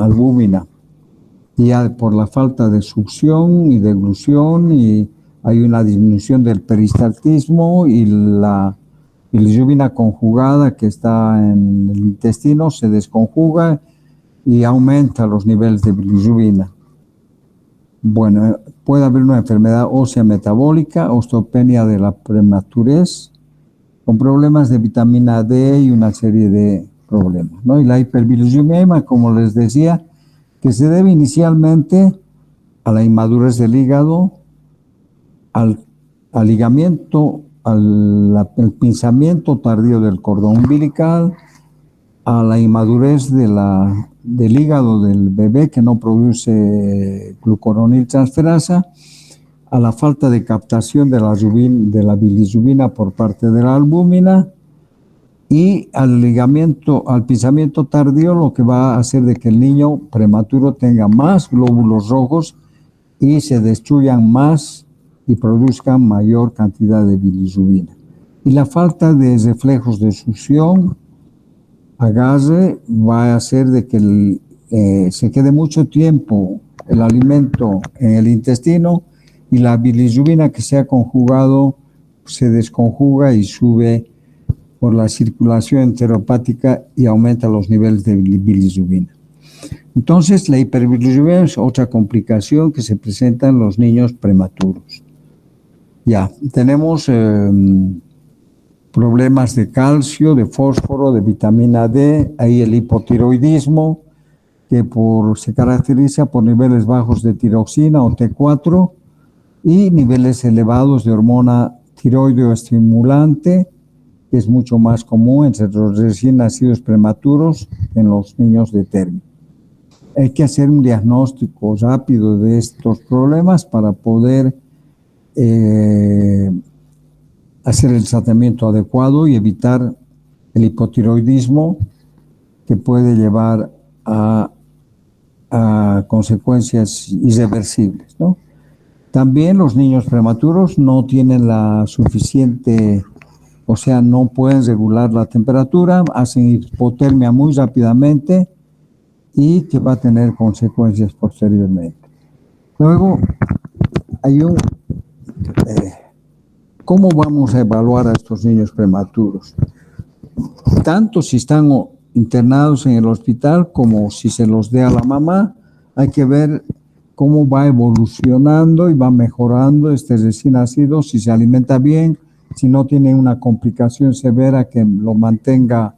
albúmina, y por la falta de succión y deglución, y hay una disminución del peristaltismo, y la bilirrubina conjugada que está en el intestino se desconjuga y aumenta los niveles de bilirrubina. Bueno, puede haber una enfermedad ósea metabólica, osteopenia de la prematurez, con problemas de vitamina D y una serie de problemas, ¿no? Y la hiperbilirubinemia, como les decía, que se debe inicialmente a la inmadurez del hígado, al ligamiento, al pinzamiento tardío del cordón umbilical, a la inmadurez del hígado del bebé que no produce glucuroniltransferasa, a la falta de captación de la bilirrubina por parte de la albúmina y al pinzamiento tardío, lo que va a hacer de que el niño prematuro tenga más glóbulos rojos y se destruyan más y produzcan mayor cantidad de bilirrubina. Y la falta de reflejos de succión, agarre, va a hacer de que se quede mucho tiempo el alimento en el intestino y la bilirrubina que se ha conjugado se desconjuga y sube por la circulación enteropática y aumenta los niveles de bilirrubina. Entonces, la hiperbilirrubina es otra complicación que se presenta en los niños prematuros. Ya, tenemos problemas de calcio, de fósforo, de vitamina D, ahí el hipotiroidismo, que se caracteriza por niveles bajos de tiroxina o T4 y niveles elevados de hormona tiroideo-estimulante, que es mucho más común entre los recién nacidos prematuros que en los niños de término. Hay que hacer un diagnóstico rápido de estos problemas para poder hacer el tratamiento adecuado y evitar el hipotiroidismo que puede llevar a consecuencias irreversibles, ¿no? También los niños prematuros no tienen la suficiente, o sea, no pueden regular la temperatura, hacen hipotermia muy rápidamente y que va a tener consecuencias posteriormente. Luego, hay ¿cómo vamos a evaluar a estos niños prematuros? Tanto si están internados en el hospital como si se los dé a la mamá, hay que ver cómo va evolucionando y va mejorando este recién nacido, si se alimenta bien, si no tiene una complicación severa que lo mantenga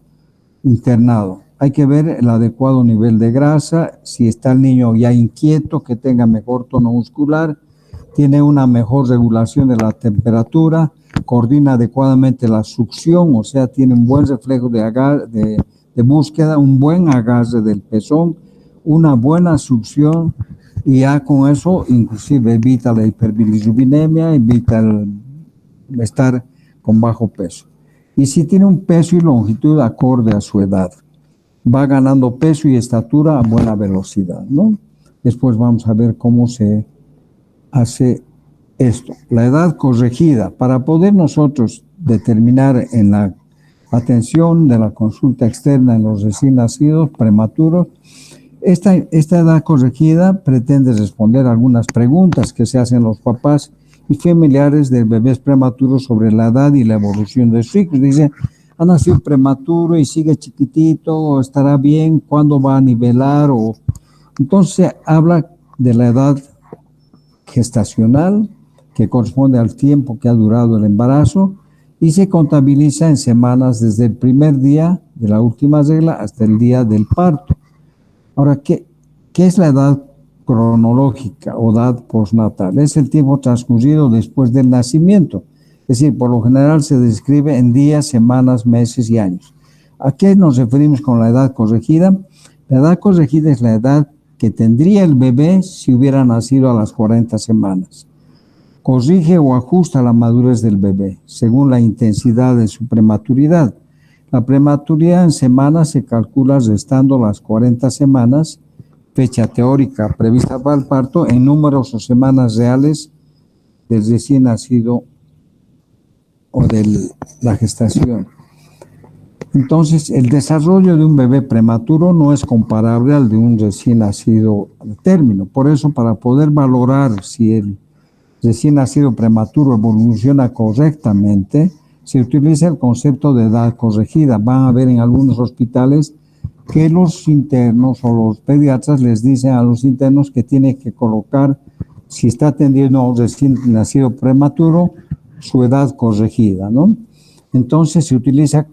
internado. Hay que ver el adecuado nivel de grasa, si está el niño ya inquieto, que tenga mejor tono muscular, tiene una mejor regulación de la temperatura, coordina adecuadamente la succión, o sea, tiene un buen reflejo de búsqueda, un buen agarre del pezón, una buena succión, y ya con eso inclusive evita la hiperbilirrubinemia, evita estar con bajo peso. Y si tiene un peso y longitud acorde a su edad, va ganando peso y estatura a buena velocidad, ¿no? Después vamos a ver cómo se hace esto. La edad corregida, para poder nosotros determinar en la atención de la consulta externa en los recién nacidos prematuros, esta edad corregida pretende responder algunas preguntas que se hacen los papás y familiares de bebés prematuros sobre la edad y la evolución de su hijo. Dice, ha nacido prematuro y sigue chiquitito, o estará bien, ¿cuándo va a nivelar? Entonces habla de la edad gestacional, que corresponde al tiempo que ha durado el embarazo, y se contabiliza en semanas desde el primer día de la última regla hasta el día del parto. Ahora, ¿qué es la edad cronológica o edad postnatal? Es el tiempo transcurrido después del nacimiento. Es decir, por lo general se describe en días, semanas, meses y años. ¿A qué nos referimos con la edad corregida? La edad corregida es la edad que tendría el bebé si hubiera nacido a las 40 semanas. Corrige o ajusta la madurez del bebé según la intensidad de su prematuridad. La prematuridad en semanas se calcula restando las 40 semanas, fecha teórica prevista para el parto, en números o semanas reales del recién nacido o de la gestación. Entonces, el desarrollo de un bebé prematuro no es comparable al de un recién nacido a término. Por eso, para poder valorar si el recién nacido prematuro evoluciona correctamente, se utiliza el concepto de edad corregida. Van a ver en algunos hospitales que los internos o los pediatras les dicen a los internos que tienen que colocar si está atendiendo a un recién nacido prematuro, su edad corregida, ¿no? Entonces se utiliza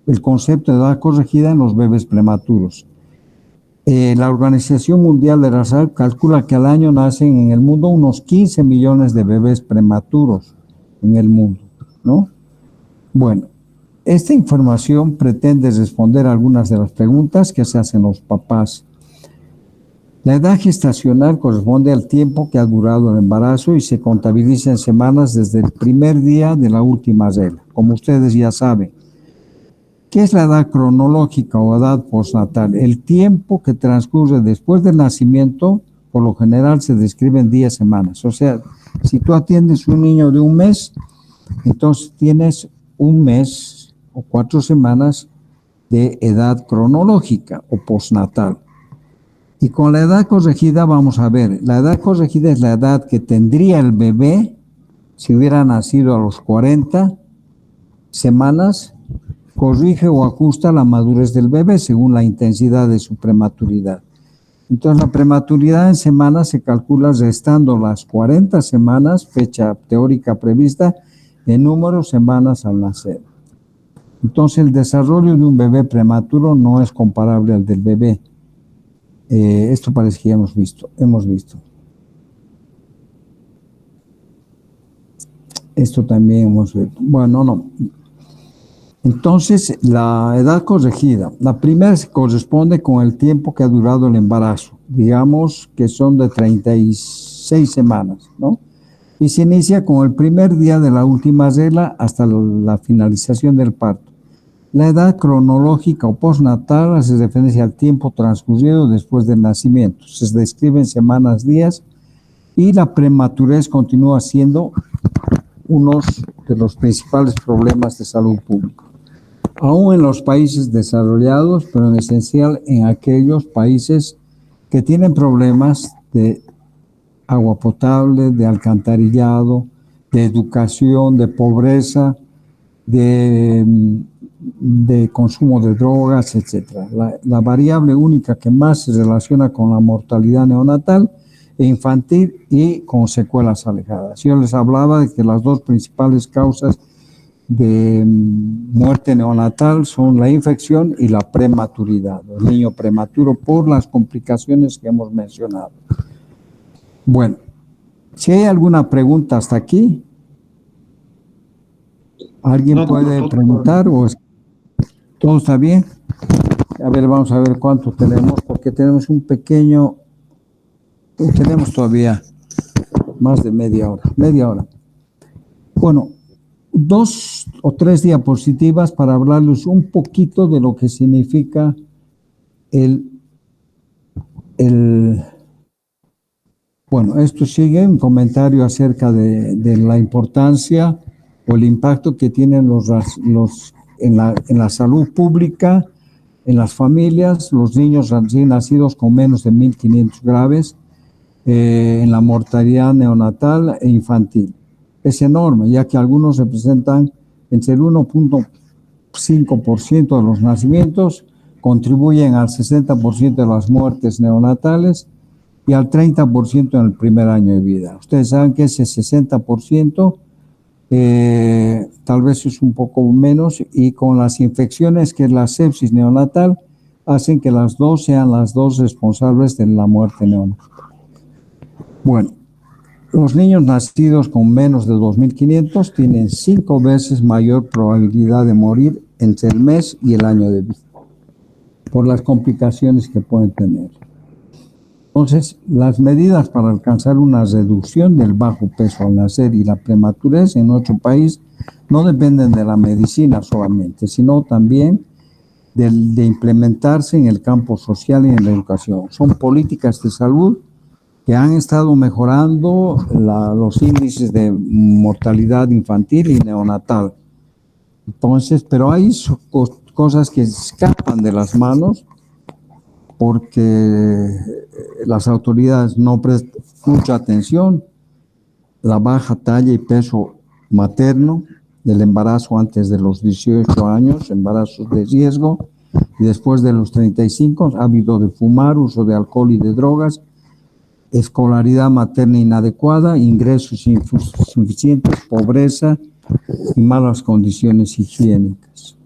el concepto de edad corregida en los bebés prematuros. La Organización Mundial de la Salud calcula que al año nacen en el mundo unos 15 millones de bebés prematuros en el mundo, ¿no? Bueno, esta información pretende responder a algunas de las preguntas que se hacen los papás. La edad gestacional corresponde al tiempo que ha durado el embarazo y se contabiliza en semanas desde el primer día de la última regla, como ustedes ya saben. ¿Qué es la edad cronológica o edad postnatal? El tiempo que transcurre después del nacimiento, por lo general se describe en 10 semanas. O sea, si tú atiendes un niño de un mes, entonces tienes un mes o 4 semanas de edad cronológica o postnatal. Y con la edad corregida vamos a ver, la edad corregida es la edad que tendría el bebé si hubiera nacido a los 40 semanas, corrige o ajusta la madurez del bebé según la intensidad de su prematuridad. Entonces la prematuridad en semanas se calcula restando las 40 semanas, fecha teórica prevista, en número de semanas al nacer. Entonces el desarrollo de un bebé prematuro no es comparable al del bebé. Esto parece que ya hemos visto. Esto también hemos visto. Bueno, no. Entonces, la edad corregida. La primera se corresponde con el tiempo que ha durado el embarazo. Digamos que son de 36 semanas, ¿no? Y se inicia con el primer día de la última regla hasta la finalización del parto. La edad cronológica o postnatal hace referencia al tiempo transcurrido después del nacimiento. Se describe en semanas, días, y la prematurez continúa siendo uno de los principales problemas de salud pública. Aún en los países desarrollados, pero en esencial en aquellos países que tienen problemas de agua potable, de alcantarillado, de educación, de pobreza, de consumo de drogas, etc. La variable única que más se relaciona con la mortalidad neonatal e infantil y con secuelas alejadas. Yo les hablaba de que las dos principales causas de muerte neonatal son la infección y la prematuridad, el niño prematuro por las complicaciones que hemos mencionado. Bueno, si hay alguna pregunta hasta aquí, ¿alguien puede preguntar o todo está bien? A ver, vamos a ver cuánto tenemos, porque tenemos un pequeño, tenemos todavía más de media hora. Bueno, 2 o 3 diapositivas para hablarles un poquito de lo que significa bueno, esto sigue un comentario acerca de la importancia o el impacto que tienen en la salud pública, en las familias, los niños recién nacidos con menos de 1.500 graves, en la mortalidad neonatal e infantil. Es enorme, ya que algunos representan entre el 1.5% de los nacimientos, contribuyen al 60% de las muertes neonatales y al 30% en el primer año de vida. Ustedes saben que ese 60% tal vez es un poco menos, y con las infecciones que es la sepsis neonatal, hacen que las dos sean las dos responsables de la muerte neonatal. Bueno, los niños nacidos con menos de 2.500 tienen 5 veces mayor probabilidad de morir entre el mes y el año de vida, por las complicaciones que pueden tener. Entonces, las medidas para alcanzar una reducción del bajo peso al nacer y la prematurez en nuestro país no dependen de la medicina solamente, sino también de implementarse en el campo social y en la educación. Son políticas de salud que han estado mejorando los índices de mortalidad infantil y neonatal. Entonces, pero hay cosas que escapan de las manos porque las autoridades no prestan mucha atención. La baja talla y peso materno, del embarazo antes de los 18 años, embarazos de riesgo, y después de los 35, hábito de fumar, uso de alcohol y de drogas, escolaridad materna inadecuada, ingresos insuficientes, pobreza y malas condiciones higiénicas.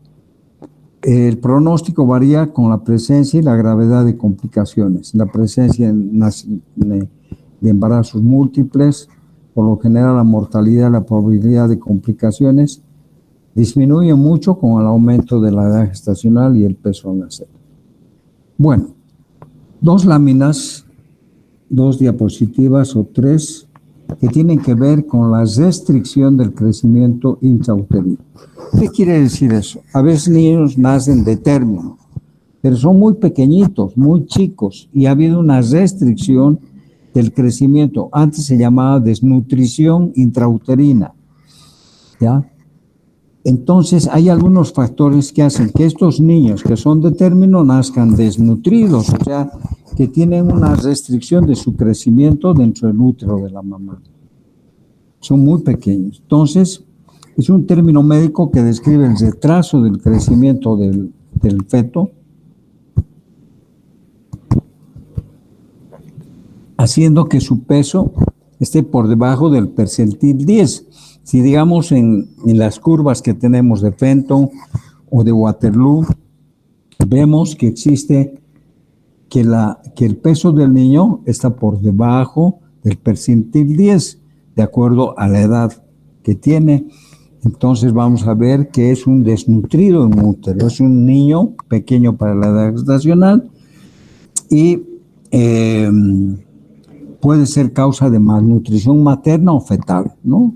El pronóstico varía con la presencia y la gravedad de complicaciones. La presencia de embarazos múltiples, por lo general la mortalidad y la probabilidad de complicaciones disminuye mucho con el aumento de la edad gestacional y el peso al nacer. Bueno, 2 láminas, 2 diapositivas o 3 que tienen que ver con la restricción del crecimiento intrauterino. ¿Qué quiere decir eso? A veces niños nacen de término, pero son muy pequeñitos, muy chicos, y ha habido una restricción del crecimiento. Antes se llamaba desnutrición intrauterina, ¿ya? Entonces, hay algunos factores que hacen que estos niños que son de término nazcan desnutridos, o sea, que tienen una restricción de su crecimiento dentro del útero de la mamá. Son muy pequeños. Entonces, es un término médico que describe el retraso del crecimiento del feto, haciendo que su peso esté por debajo del percentil 10. Si digamos en las curvas que tenemos de Fenton o de Waterloo, vemos que existe que el peso del niño está por debajo del percentil 10, de acuerdo a la edad que tiene. Entonces vamos a ver que es un desnutrido en útero, es un niño pequeño para la edad gestacional y puede ser causa de malnutrición materna o fetal, ¿no?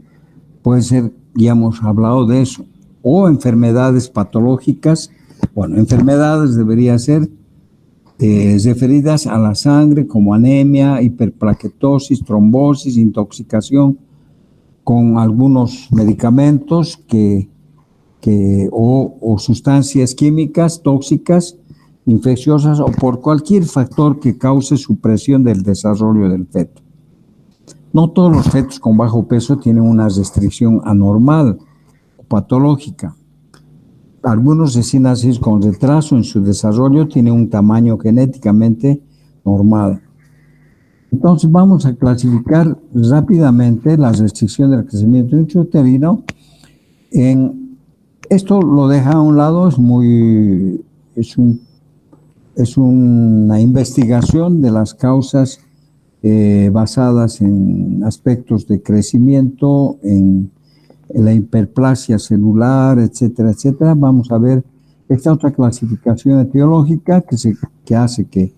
Puede ser, ya hemos hablado de eso, o enfermedades patológicas. Bueno, enfermedades debería ser referidas a la sangre como anemia, hiperplaquetosis, trombosis, intoxicación con algunos medicamentos o sustancias químicas tóxicas, infecciosas o por cualquier factor que cause supresión del desarrollo del feto. No todos los fetos con bajo peso tienen una restricción anormal o patológica. Algunos recién nacidos con retraso en su desarrollo tienen un tamaño genéticamente normal. Entonces vamos a clasificar rápidamente la restricción del crecimiento intrauterino. Esto lo deja a un lado, es una investigación de las causas basadas en aspectos de crecimiento, en la hiperplasia celular, etcétera, etcétera. Vamos a ver esta otra clasificación etiológica que hace que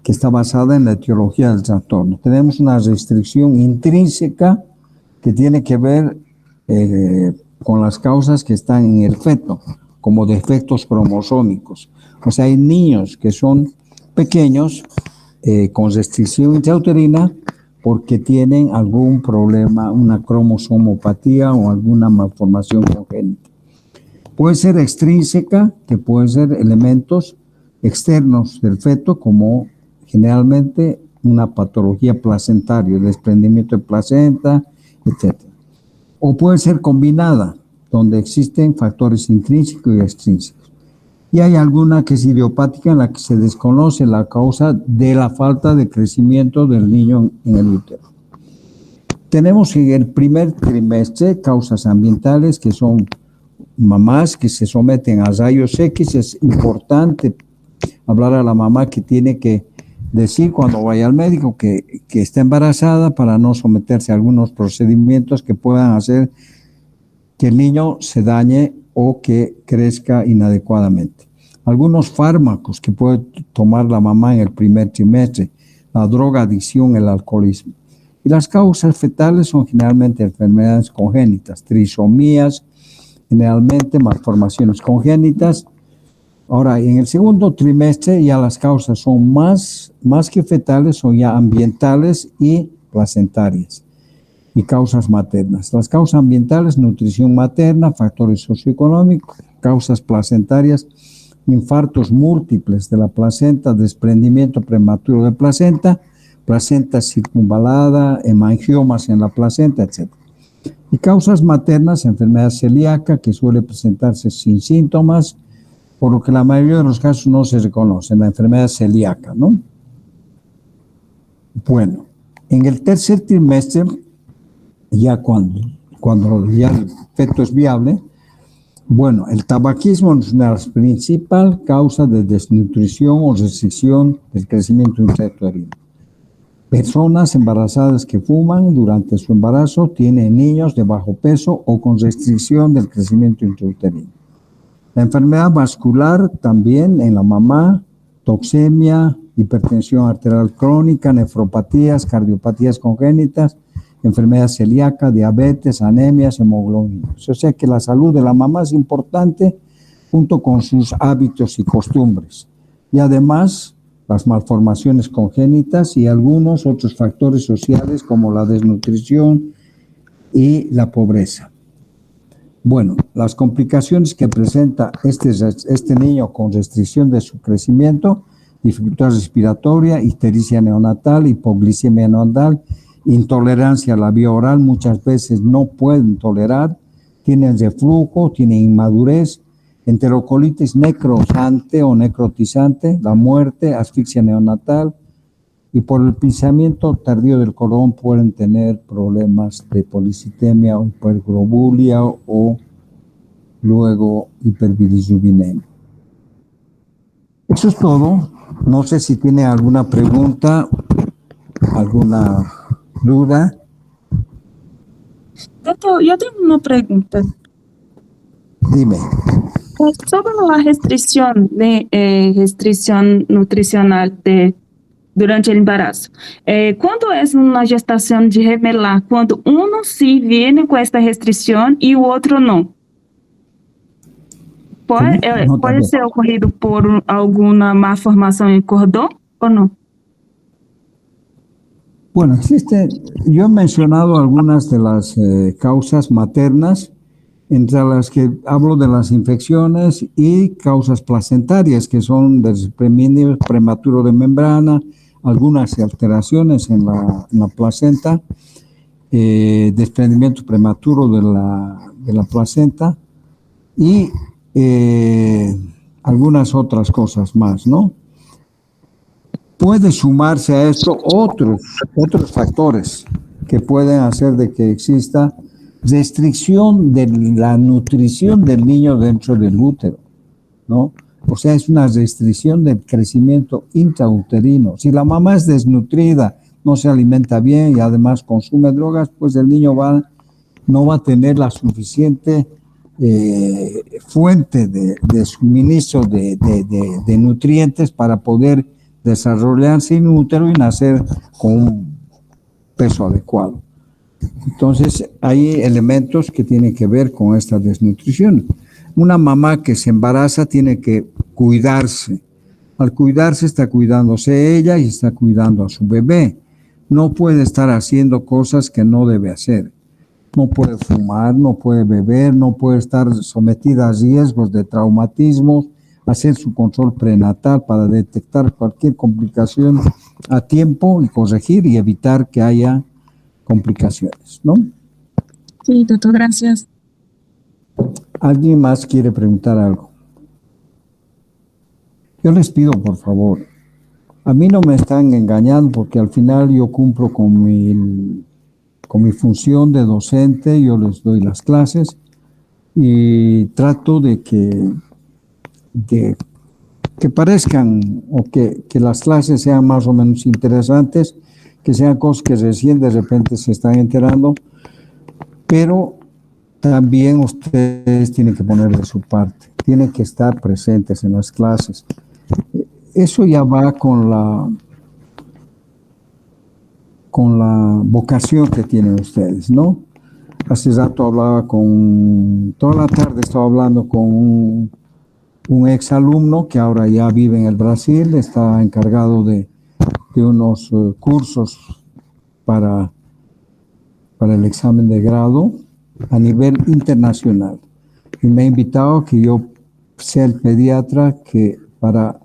está basada en la etiología del trastorno. Tenemos una restricción intrínseca que tiene que ver con las causas que están en el feto, como defectos cromosómicos. O sea, hay niños que son pequeños con restricción intrauterina porque tienen algún problema, una cromosomopatía o alguna malformación congénita. Puede ser extrínseca, que pueden ser elementos externos del feto, como generalmente una patología placentaria, el desprendimiento de placenta, etc. O puede ser combinada, donde existen factores intrínsecos y extrínsecos. Y hay alguna que es idiopática en la que se desconoce la causa de la falta de crecimiento del niño en el útero. Tenemos en el primer trimestre causas ambientales que son mamás que se someten a rayos X. Es importante hablar a la mamá que tiene que decir cuando vaya al médico que está embarazada para no someterse a algunos procedimientos que puedan hacer que el niño se dañe o que crezca inadecuadamente. Algunos fármacos que puede tomar la mamá en el primer trimestre, la drogadicción, el alcoholismo. Y las causas fetales son generalmente enfermedades congénitas, trisomías, generalmente malformaciones congénitas. Ahora, en el segundo trimestre ya las causas son más que fetales, son ya ambientales y placentarias. Y causas maternas. Las causas ambientales, nutrición materna, factores socioeconómicos, causas placentarias, infartos múltiples de la placenta, desprendimiento prematuro de placenta circunvalada, hemangiomas en la placenta, etc. Y causas maternas, enfermedad celíaca que suele presentarse sin síntomas, por lo que la mayoría de los casos no se reconocen, la enfermedad celíaca, ¿no? Bueno, en el tercer trimestre, ya cuando ya el feto es viable, bueno, el tabaquismo es la principal causa de desnutrición o restricción del crecimiento intrauterino. Personas embarazadas que fuman durante su embarazo tienen niños de bajo peso o con restricción del crecimiento intrauterino. La enfermedad vascular también en la mamá, toxemia, hipertensión arterial crónica, nefropatías, cardiopatías congénitas, enfermedad celíaca, diabetes, anemias, hemoglobinas. O sea que la salud de la mamá es importante junto con sus hábitos y costumbres. Y además, las malformaciones congénitas y algunos otros factores sociales como la desnutrición y la pobreza. Bueno, las complicaciones que presenta este niño con restricción de su crecimiento, dificultad respiratoria, ictericia neonatal, hipoglicemia neonatal, intolerancia a la vía oral, muchas veces no pueden tolerar, tienen reflujo, tienen inmadurez, enterocolitis necrosante o necrotizante, la muerte, asfixia neonatal, y por el pinzamiento tardío del cordón pueden tener problemas de policitemia o hiperglobulia o luego hiperbilirubinemia. Eso es todo. No sé si tiene alguna pregunta, alguna duda. Doutor, eu tenho uma pergunta. Dime. Sobre la restricción nutricional durante el embarazo. ¿Cuándo es una gestación de gemelar? Cuando uno sí viene con esta restricción y el otro no. ¿Puede ser ocurrido por alguna malformación en cordón o no? Bueno, yo he mencionado algunas de las causas maternas, entre las que hablo de las infecciones y causas placentarias, que son desprendimiento prematuro de membrana, algunas alteraciones en la placenta, desprendimiento prematuro de la placenta y algunas otras cosas más, ¿no? Puede sumarse a esto otros factores que pueden hacer de que exista restricción de la nutrición del niño dentro del útero, ¿no? O sea, es una restricción del crecimiento intrauterino. Si la mamá es desnutrida, no se alimenta bien y además consume drogas, pues el niño no va a tener la suficiente fuente de suministro de nutrientes para poder desarrollarse en útero y nacer con un peso adecuado. Entonces, hay elementos que tienen que ver con esta desnutrición. Una mamá que se embaraza tiene que cuidarse. Al cuidarse está cuidándose ella y está cuidando a su bebé. No puede estar haciendo cosas que no debe hacer. No puede fumar, no puede beber, no puede estar sometida a riesgos de traumatismos, hacer su control prenatal para detectar cualquier complicación a tiempo y corregir y evitar que haya complicaciones, ¿no? Sí, doctor, gracias. ¿Alguien más quiere preguntar algo? Yo les pido, por favor, a mí no me están engañando porque al final yo cumplo con mi función de docente, yo les doy las clases y trato de que parezcan o que las clases sean más o menos interesantes, que sean cosas que recién de repente se están enterando, pero también ustedes tienen que poner de su parte, tienen que estar presentes en las clases. Eso ya va con la vocación que tienen ustedes, ¿no? Hace rato toda la tarde estaba hablando con un exalumno que ahora ya vive en el Brasil, está encargado de unos cursos para el examen de grado a nivel internacional. Y me ha invitado a que yo sea el pediatra para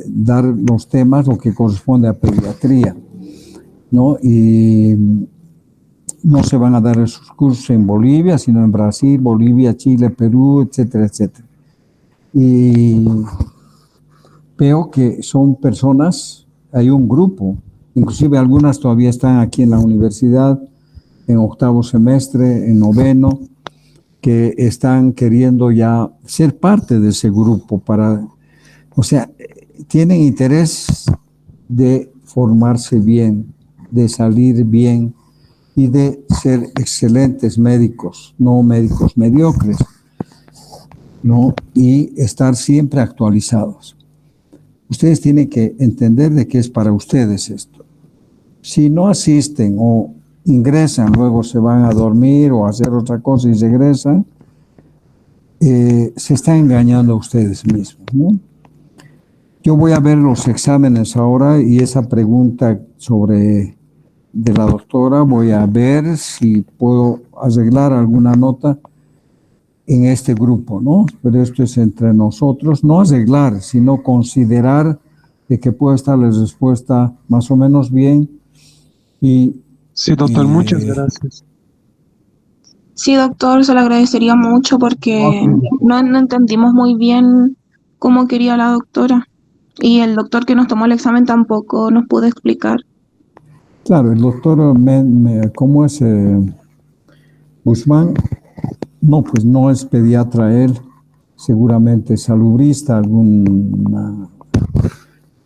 dar los temas, lo que corresponde a pediatría, ¿no? Y no se van a dar esos cursos en Bolivia, sino en Brasil, Bolivia, Chile, Perú, etcétera, etcétera. Y veo que son personas, hay un grupo inclusive algunas todavía están aquí en la universidad, en 8º semestre, en 9º, que están queriendo ya ser parte de ese grupo o sea, tienen interés de formarse bien, de salir bien y de ser excelentes médicos, no médicos mediocres, ¿no? Y estar siempre actualizados. Ustedes tienen que entender de qué es para ustedes esto. Si no asisten o ingresan, luego se van a dormir o a hacer otra cosa y regresan, se están engañando a ustedes mismos, ¿no? Yo voy a ver los exámenes ahora y esa pregunta de la doctora, voy a ver si puedo arreglar alguna nota en este grupo, ¿no? Pero esto es entre nosotros, no arreglar, sino considerar de que puede estar la respuesta más o menos bien. Sí, doctor, muchas gracias. Sí, doctor, se lo agradecería mucho porque no entendimos muy bien cómo quería la doctora. Y el doctor que nos tomó el examen tampoco nos pudo explicar. Claro, el doctor, ¿cómo es? Guzmán, no, pues no es pediatra él, seguramente salubrista,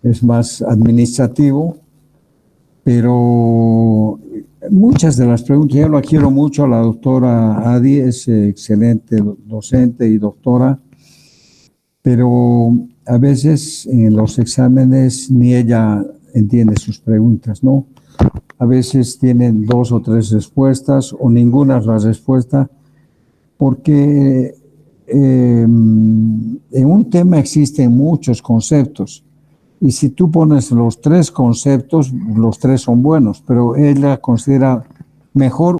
es más administrativo, pero muchas de las preguntas, yo la quiero mucho a la doctora Adi, es excelente docente y doctora, pero a veces en los exámenes ni ella entiende sus preguntas, ¿no? A veces tienen 2 o 3 respuestas o ninguna es la respuesta, porque en un tema existen muchos conceptos y si tú pones los 3 conceptos, los 3 son buenos, pero ella considera mejor